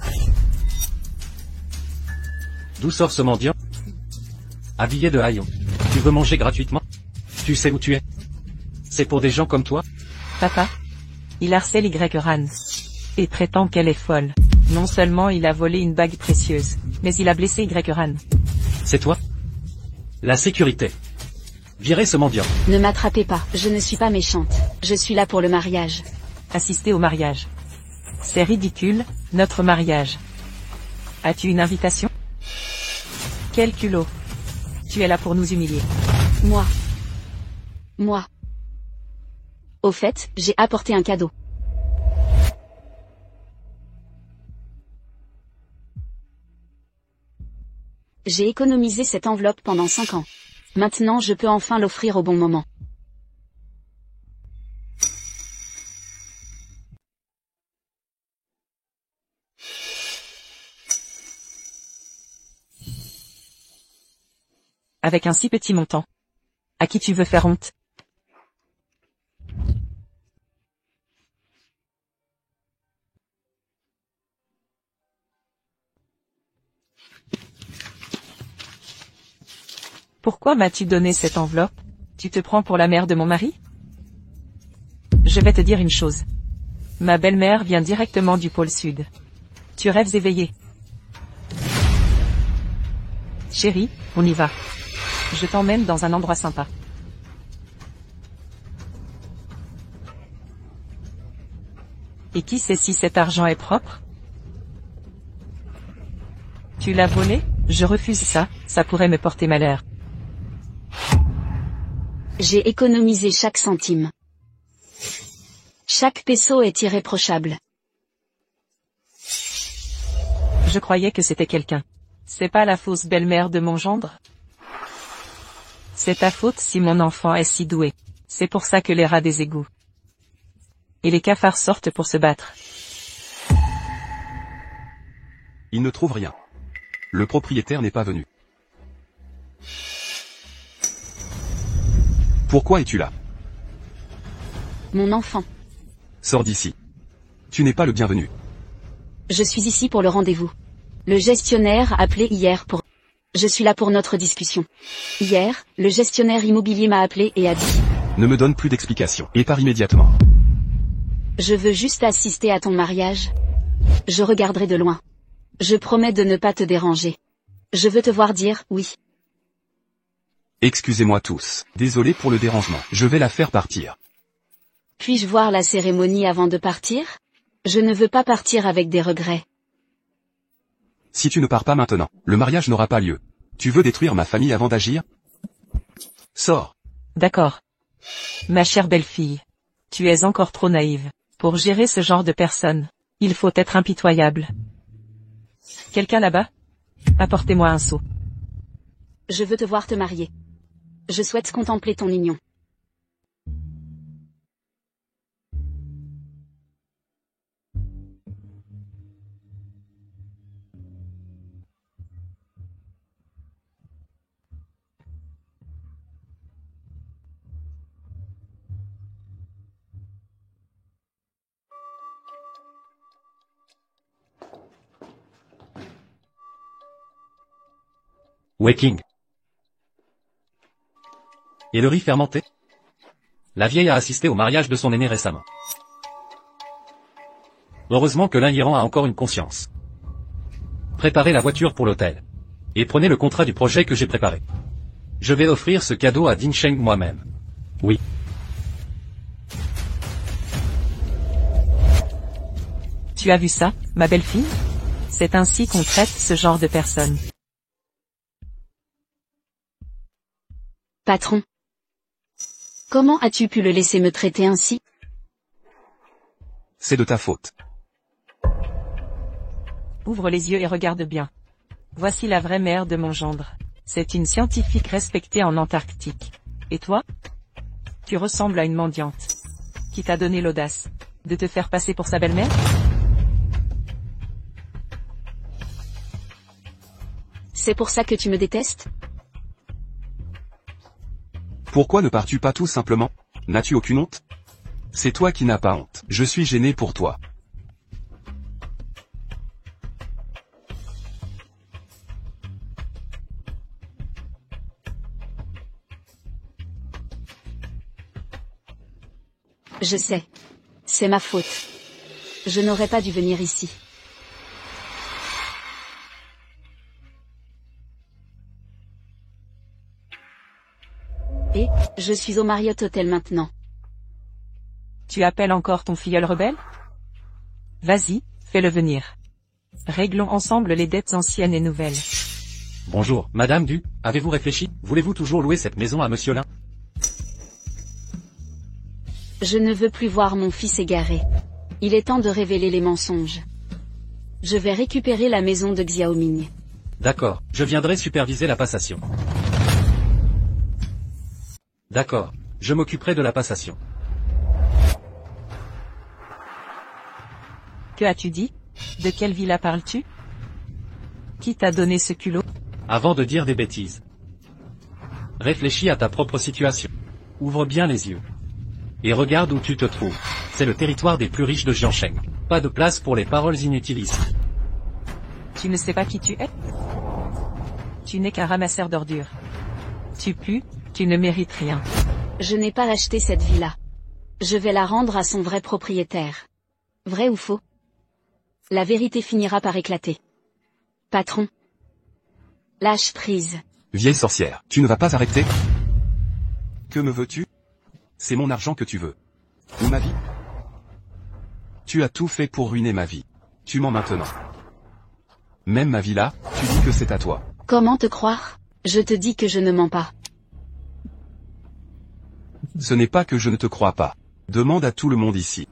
D'où sort ce mendiant? Habillé de haillons. Tu veux manger gratuitement? Tu sais où tu es? C'est pour des gens comme toi? Papa? Il harcèle Y-Ran. Et prétend qu'elle est folle. Non seulement il a volé une bague précieuse, mais il a blessé Y-Ran. C'est toi? La sécurité. Virez ce mendiant. Ne m'attrapez pas, je ne suis pas méchante. Je suis là pour le mariage. Assister au mariage. C'est ridicule, notre mariage. As-tu une invitation? Quel culot. Tu es là pour nous humilier. Moi. Au fait, j'ai apporté un cadeau. J'ai économisé cette enveloppe pendant 5 ans. Maintenant je peux enfin l'offrir au bon moment. Avec un si petit montant. À qui tu veux faire honte? Pourquoi m'as-tu donné cette enveloppe? Tu te prends pour la mère de mon mari? Je vais te dire une chose. Ma belle-mère vient directement du pôle sud. Tu rêves éveillé. Chérie, on y va. Je t'emmène dans un endroit sympa. Et qui sait si cet argent est propre? Tu l'as volé? Je refuse ça, ça pourrait me porter malheur. J'ai économisé chaque centime. Chaque peso est irréprochable. Je croyais que c'était quelqu'un. C'est pas la fausse belle-mère de mon gendre? C'est ta faute si mon enfant est si doué. C'est pour ça que les rats des égouts et les cafards sortent pour se battre. Il ne trouve rien. Le propriétaire n'est pas venu. Pourquoi es-tu là? Mon enfant. Sors d'ici. Tu n'es pas le bienvenu. Je suis ici pour le rendez-vous. Le gestionnaire a appelé hier pour... Je suis là pour notre discussion. Hier, le gestionnaire immobilier m'a appelé et a dit... Ne me donne plus d'explications. Et pars immédiatement. Je veux juste assister à ton mariage. Je regarderai de loin. Je promets de ne pas te déranger. Je veux te voir dire oui. Excusez-moi tous. Désolé pour le dérangement. Je vais la faire partir. Puis-je voir la cérémonie avant de partir? Je ne veux pas partir avec des regrets. Si tu ne pars pas maintenant, le mariage n'aura pas lieu. Tu veux détruire ma famille avant d'agir? Sors. D'accord. Ma chère belle-fille. Tu es encore trop naïve. Pour gérer ce genre de personnes, il faut être impitoyable. Quelqu'un là-bas? Apportez-moi un seau. Je veux te voir te marier. Je souhaite contempler ton union. Waking. Et le riz fermenté? La vieille a assisté au mariage de son aîné récemment. Heureusement que l'Iran a encore une conscience. Préparez la voiture pour l'hôtel. Et prenez le contrat du projet que j'ai préparé. Je vais offrir ce cadeau à Din Sheng moi-même. Oui. Tu as vu ça, ma belle-fille? C'est ainsi qu'on traite ce genre de personnes. Patron. Comment as-tu pu le laisser me traiter ainsi? C'est de ta faute. Ouvre les yeux et regarde bien. Voici la vraie mère de mon gendre. C'est une scientifique respectée en Antarctique. Et toi? Tu ressembles à une mendiante. Qui t'a donné l'audace de te faire passer pour sa belle-mère? C'est pour ça que tu me détestes? Pourquoi ne pars-tu pas tout simplement? N'as-tu aucune honte? C'est toi qui n'as pas honte. Je suis gêné pour toi. Je sais. C'est ma faute. Je n'aurais pas dû venir ici. Et, je suis au Marriott Hotel maintenant. Tu appelles encore ton filleul rebelle? Vas-y, fais-le venir. Réglons ensemble les dettes anciennes et nouvelles. Bonjour, Madame Du, avez-vous réfléchi? Voulez-vous toujours louer cette maison à Monsieur Lin? Je ne veux plus voir mon fils égaré. Il est temps de révéler les mensonges. Je vais récupérer la maison de Xiaoming. D'accord, je viendrai superviser la passation. D'accord, je m'occuperai de la passation. Que as-tu dit? De quelle villa parles-tu? Qui t'a donné ce culot? Avant de dire des bêtises. Réfléchis à ta propre situation. Ouvre bien les yeux. Et regarde où tu te trouves. C'est le territoire des plus riches de Jiansheng. Pas de place pour les paroles inutiles ici. Tu ne sais pas qui tu es? Tu n'es qu'un ramasseur d'ordures. Tu pues, tu ne mérites rien. Je n'ai pas acheté cette villa. Je vais la rendre à son vrai propriétaire. Vrai ou faux? La vérité finira par éclater. Patron. Lâche prise. Vieille sorcière, tu ne vas pas arrêter? Que me veux-tu? C'est mon argent que tu veux. Ou ma vie? Tu as tout fait pour ruiner ma vie. Tu mens maintenant. Même ma villa, tu dis que c'est à toi. Comment te croire? Je te dis que je ne mens pas. Ce n'est pas que je ne te crois pas. Demande à tout le monde ici.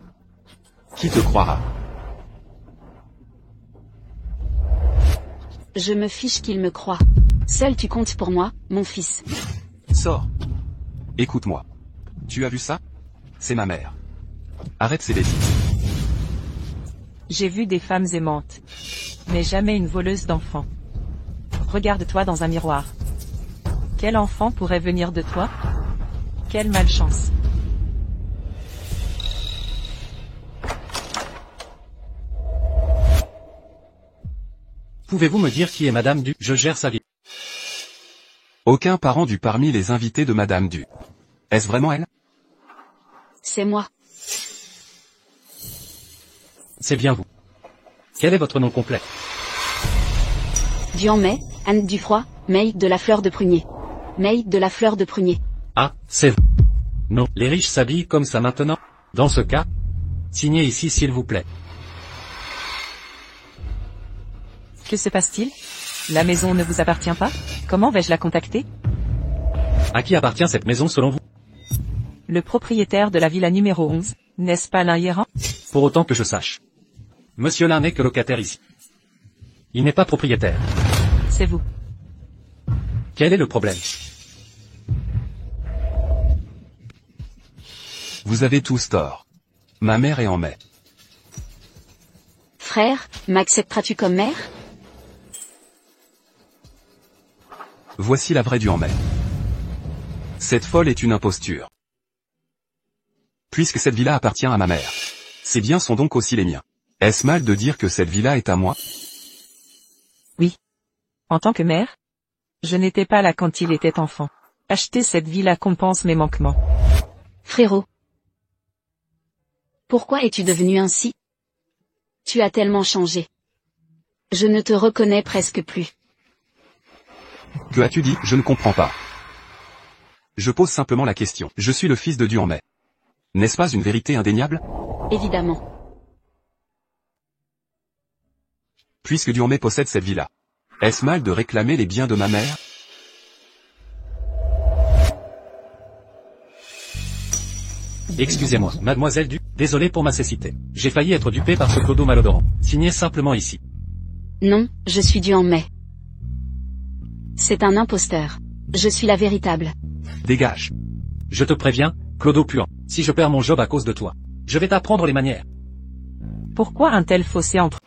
Qui te croira? Je me fiche qu'il me croie. Seul tu comptes pour moi, mon fils. Sors. Écoute-moi. Tu as vu ça? C'est ma mère. Arrête ces bêtises. J'ai vu des femmes aimantes. Mais jamais une voleuse d'enfants. Regarde-toi dans un miroir. Quel enfant pourrait venir de toi? Quelle malchance. Pouvez-vous me dire qui est Madame Du? Je gère sa vie. Aucun parent du parmi les invités de Madame Du. Est-ce vraiment elle? C'est moi. C'est bien vous. Quel est votre nom complet? Duanmei, Anne Dufroy, May de la fleur de prunier. May de la fleur de prunier. Ah, c'est vous. Non, les riches s'habillent comme ça maintenant. Dans ce cas, signez ici s'il vous plaît. Que se passe-t-il? La maison ne vous appartient pas? Comment vais-je la contacter? À qui appartient cette maison selon vous? Le propriétaire de la villa numéro 11, n'est-ce pas Lin Yeran? Pour autant que je sache. Monsieur Lin n'est que locataire ici. Il n'est pas propriétaire. C'est vous. Quel est le problème? Vous avez tous tort. Ma mère est en mai. Frère, m'accepteras-tu comme mère? Voici la vraie du en mai. Cette folle est une imposture. Puisque cette villa appartient à ma mère. Ces biens sont donc aussi les miens. Est-ce mal de dire que cette villa est à moi? Oui. En tant que mère? Je n'étais pas là quand il était enfant. Acheter cette villa compense mes manquements. Frérot. Pourquoi es-tu devenu ainsi? Tu as tellement changé. Je ne te reconnais presque plus. Que as-tu dit? Je ne comprends pas. Je pose simplement la question. Je suis le fils de Duanmei. N'est-ce pas une vérité indéniable? Évidemment. Puisque Duanmei possède cette villa. Est-ce mal de réclamer les biens de ma mère? Excusez-moi, mademoiselle Du, désolé pour ma cécité. J'ai failli être dupé par ce clodo malodorant. Signez simplement ici. Non, je suis Duanmei. C'est un imposteur. Je suis la véritable. Dégage. Je te préviens, clodo puant, si je perds mon job à cause de toi, je vais t'apprendre les manières. Pourquoi un tel fossé entre...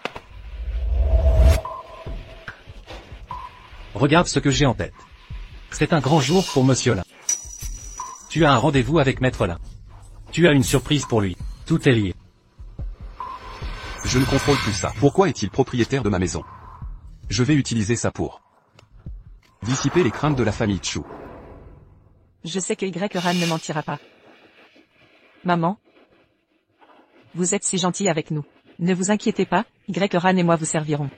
Regarde ce que j'ai en tête. C'est un grand jour pour Monsieur Lin. Tu as un rendez-vous avec Maître Lin. Tu as une surprise pour lui. Tout est lié. Je ne contrôle plus ça. Pourquoi est-il propriétaire de ma maison? Je vais utiliser ça pour dissiper les craintes de la famille Chu. Je sais que Y-Ran ne mentira pas. Maman? Vous êtes si gentil avec nous. Ne vous inquiétez pas, Y-Ran et moi vous servirons.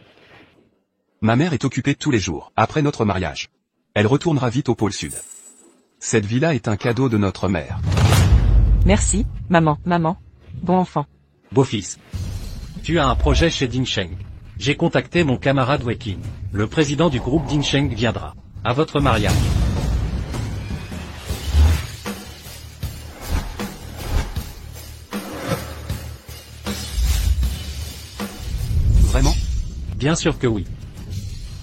Ma mère est occupée tous les jours, après notre mariage. Elle retournera vite au pôle sud. Cette villa est un cadeau de notre mère. Merci, maman. Maman, Bon enfant. Beau-fils. Tu as un projet chez Dingsheng. J'ai contacté mon camarade Wekin. Le président du groupe Dingsheng viendra. À votre mariage. Vraiment? Bien sûr que oui.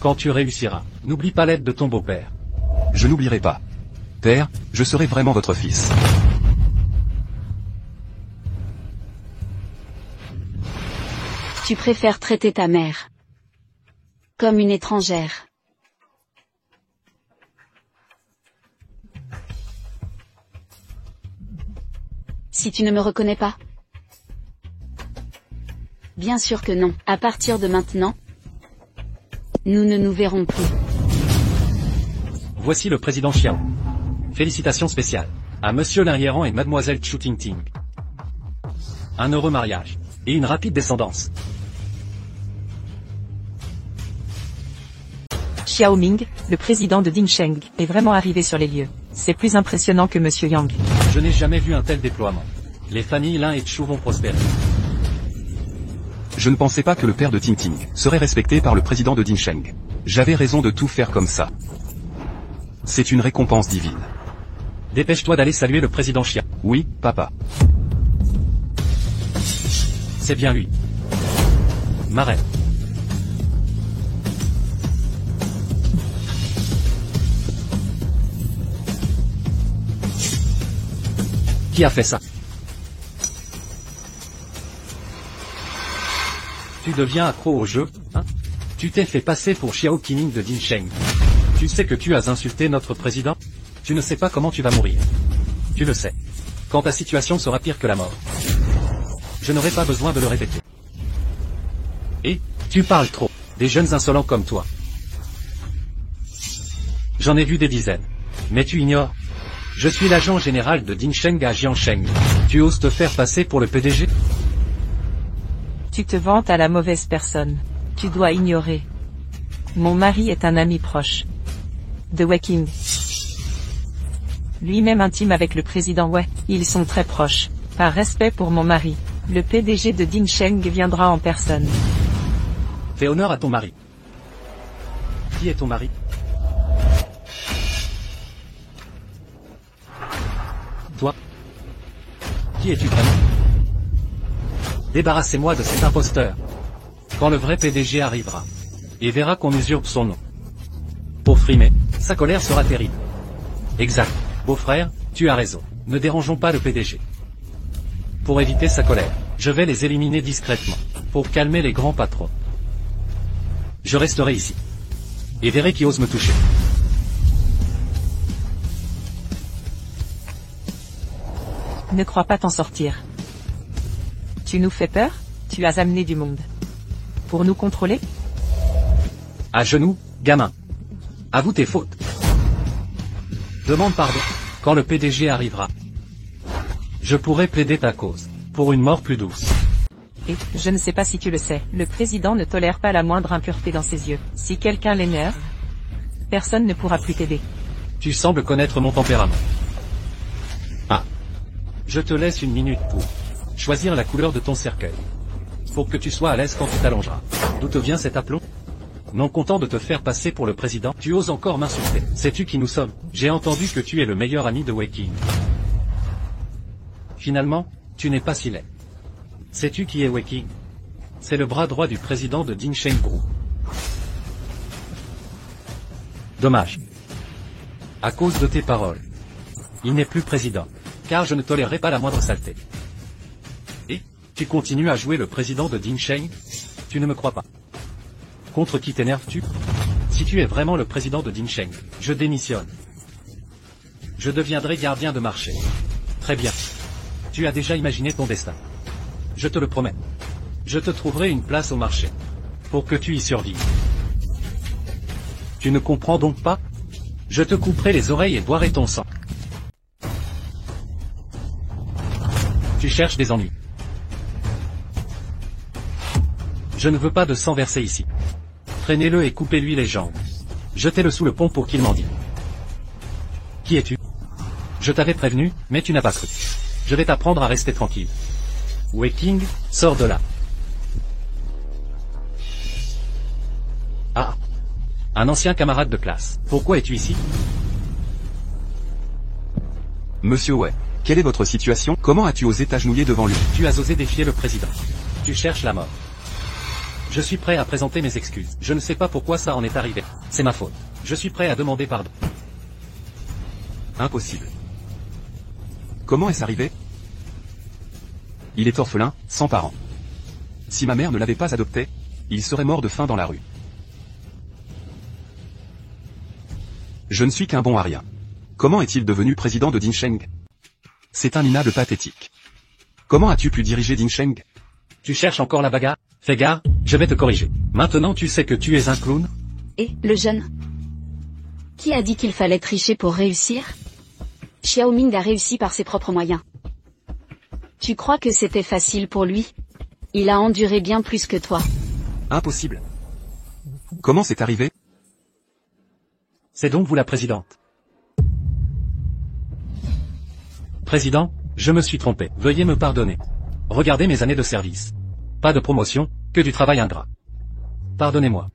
Quand tu réussiras, n'oublie pas l'aide de ton beau-père. Je n'oublierai pas. Père, je serai vraiment votre fils. Tu préfères traiter ta mère comme une étrangère. Si tu ne me reconnais pas? Bien sûr que non. À partir de maintenant, nous ne nous verrons plus. Voici le président Xiao. Félicitations spéciales à Monsieur Linhieran et Mademoiselle Chu Tingting. Un heureux mariage et une rapide descendance. Xiao Ming, le président de Dingsheng, est vraiment arrivé sur les lieux. C'est plus impressionnant que Monsieur Yang. Je n'ai jamais vu un tel déploiement. Les familles Lin et Chu vont prospérer. Je ne pensais pas que le père de Tingting serait respecté par le président de Dingsheng. J'avais raison de tout faire comme ça. C'est une récompense divine. Dépêche-toi d'aller saluer le président Xiao. Oui, papa. C'est bien lui. Marais. Qui a fait ça? Tu deviens accro au jeu, hein? Tu t'es fait passer pour Xiao Qining de Dingsheng. Tu sais que tu as insulté notre président? Tu ne sais pas comment tu vas mourir. Tu le sais. Quand ta situation sera pire que la mort. Je n'aurai pas besoin de le répéter. Et, tu parles trop. Des jeunes insolents comme toi. J'en ai vu des dizaines. Mais tu ignores. Je suis l'agent général de Dingsheng à Jiangsheng. Tu oses te faire passer pour le PDG? Tu te vantes à la mauvaise personne. Tu dois ignorer. Mon mari est un ami proche de Weking. Lui-même intime avec le président Wei. Ils sont très proches. Par respect pour mon mari, le PDG de Dingsheng viendra en personne. Fais honneur à ton mari. Qui est ton mari? Toi? Qui es-tu vraiment? Débarrassez-moi de cet imposteur. Quand le vrai PDG arrivera, et verra qu'on usurpe son nom. Pour frimer, sa colère sera terrible. Exact. Beau-frère, tu as raison. Ne dérangeons pas le PDG. Pour éviter sa colère, je vais les éliminer discrètement, pour calmer les grands patrons. Je resterai ici. Et verrai qui ose me toucher. Ne crois pas t'en sortir. Tu nous fais peur? Tu as amené du monde pour nous contrôler? À genoux, gamin. Avoue tes fautes. Demande pardon, quand le PDG arrivera. Je pourrai plaider ta cause, pour une mort plus douce. Et, je ne sais pas si tu le sais, le président ne tolère pas la moindre impureté dans ses yeux. Si quelqu'un l'énerve, personne ne pourra plus t'aider. Tu sembles connaître mon tempérament. Ah. Je te laisse une minute pour choisir la couleur de ton cercueil. Pour que tu sois à l'aise quand tu t'allongeras. D'où te vient cet aplomb? Non content de te faire passer pour le président, tu oses encore m'insulter. Sais-tu qui nous sommes? J'ai entendu que tu es le meilleur ami de Weking. Finalement, tu n'es pas si laid. Sais-tu qui est Weking? C'est le bras droit du président de Dingsheng Group. Dommage. À cause de tes paroles. Il n'est plus président. Car je ne tolérerai pas la moindre saleté. Et, tu continues à jouer le président de Dingsheng? Tu ne me crois pas. Contre qui t'énerves-tu? Si tu es vraiment le président de Dingsheng, je démissionne. Je deviendrai gardien de marché. Très bien. Tu as déjà imaginé ton destin. Je te le promets. Je te trouverai une place au marché. Pour que tu y survives. Tu ne comprends donc pas? Je te couperai les oreilles et boirai ton sang. Tu cherches des ennuis. Je ne veux pas de sang versé ici. Traînez-le et coupez-lui les jambes. Jetez-le sous le pont pour qu'il mendie. Qui es-tu? Je t'avais prévenu, mais tu n'as pas cru. Je vais t'apprendre à rester tranquille. Waking, sors de là. Ah. Un ancien camarade de classe. Pourquoi es-tu ici? Monsieur Wei, quelle est votre situation? Comment as-tu osé t'agenouiller devant lui? Tu as osé défier le président. Tu cherches la mort. Je suis prêt à présenter mes excuses. Je ne sais pas pourquoi ça en est arrivé. C'est ma faute. Je suis prêt à demander pardon. Impossible. Comment est-ce arrivé? Il est orphelin, sans parents. Si ma mère ne l'avait pas adopté, il serait mort de faim dans la rue. Je ne suis qu'un bon à rien. Comment est-il devenu président de Dinsheng? C'est un minable pathétique. Comment as-tu pu diriger Dinsheng? Tu cherches encore la bagarre? Fais gare, je vais te corriger. Maintenant tu sais que tu es un clown? Et, le jeune? Qui a dit qu'il fallait tricher pour réussir? Xiao Ming a réussi par ses propres moyens. Tu crois que c'était facile pour lui? Il a enduré bien plus que toi. Impossible. Comment c'est arrivé? C'est donc vous la présidente. Président, je me suis trompé. Veuillez me pardonner. Regardez mes années de service. Pas de promotion, que du travail ingrat. Pardonnez-moi.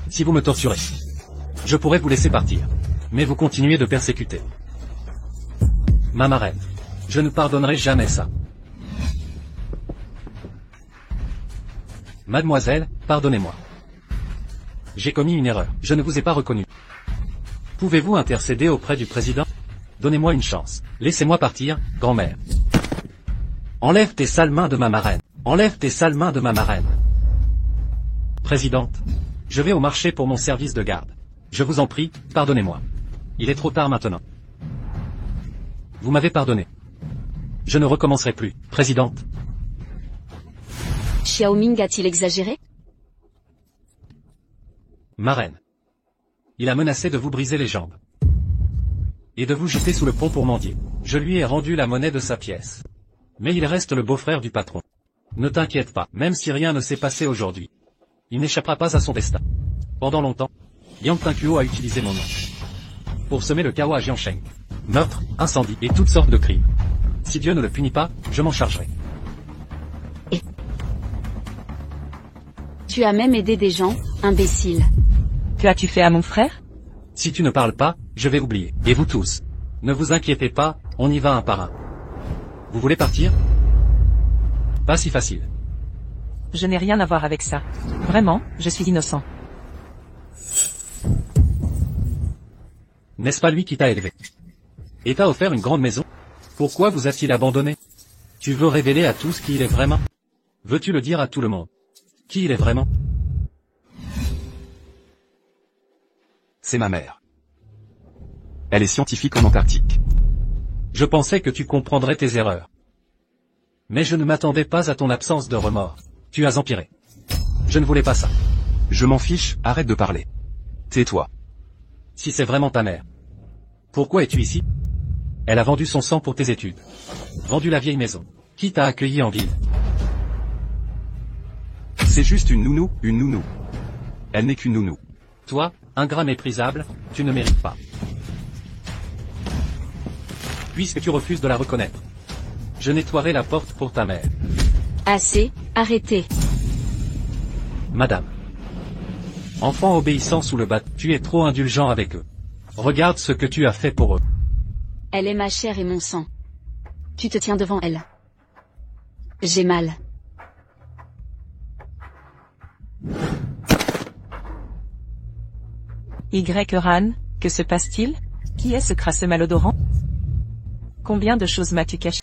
Si vous me torturez, je pourrais vous laisser partir. Mais vous continuez de persécuter ma marraine. Je ne pardonnerai jamais ça. Mademoiselle, pardonnez-moi. J'ai commis une erreur. Je ne vous ai pas reconnu. Pouvez-vous intercéder auprès du président? Donnez-moi une chance. Laissez-moi partir, grand-mère. Enlève tes sales mains de ma marraine. Enlève tes sales mains de ma marraine. Présidente, je vais au marché pour mon service de garde. Je vous en prie, pardonnez-moi. Il est trop tard maintenant. Vous m'avez pardonné. Je ne recommencerai plus, présidente. Xiao Ming a-t-il exagéré? Marraine. Il a menacé de vous briser les jambes. Et de vous jeter sous le pont pour mendier. Je lui ai rendu la monnaie de sa pièce. Mais il reste le beau-frère du patron. Ne t'inquiète pas, même si rien ne s'est passé aujourd'hui. Il n'échappera pas à son destin. Pendant longtemps, Yang Tengquo a utilisé mon nom pour semer le chaos à Jiansheng. Meurtre, incendie et toutes sortes de crimes. Si Dieu ne le punit pas, je m'en chargerai. Tu as même aidé des gens, imbécile. Que as-tu fait à mon frère? Si tu ne parles pas, je vais oublier. Et vous tous. Ne vous inquiétez pas, on y va un par un. Vous voulez partir? Pas si facile. Je n'ai rien à voir avec ça. Vraiment, je suis innocent. N'est-ce pas lui qui t'a élevé? Et t'a offert une grande maison? Pourquoi vous a-t-il abandonné? Tu veux révéler à tous qui il est vraiment? Veux-tu le dire à tout le monde? Qui il est vraiment? C'est ma mère. Elle est scientifique en Antarctique. Je pensais que tu comprendrais tes erreurs. Mais je ne m'attendais pas à ton absence de remords. Tu as empiré. Je ne voulais pas ça. Je m'en fiche, arrête de parler. Tais-toi. Si c'est vraiment ta mère. Pourquoi es-tu ici? Elle a vendu son sang pour tes études. Vendu la vieille maison. Qui t'a accueilli en ville? C'est juste une nounou, une nounou. Elle n'est qu'une nounou. Toi, ingrat méprisable, tu ne mérites pas. Puisque tu refuses de la reconnaître, je nettoierai la porte pour ta mère. Assez, arrêtez. Madame. Enfant obéissant sous le bâton, tu es trop indulgent avec eux. Regarde ce que tu as fait pour eux. Elle est ma chair et mon sang. Tu te tiens devant elle. J'ai mal. Ran, que se passe-t-il? Qui est ce crasseux malodorant? Combien de choses m'as-tu caché?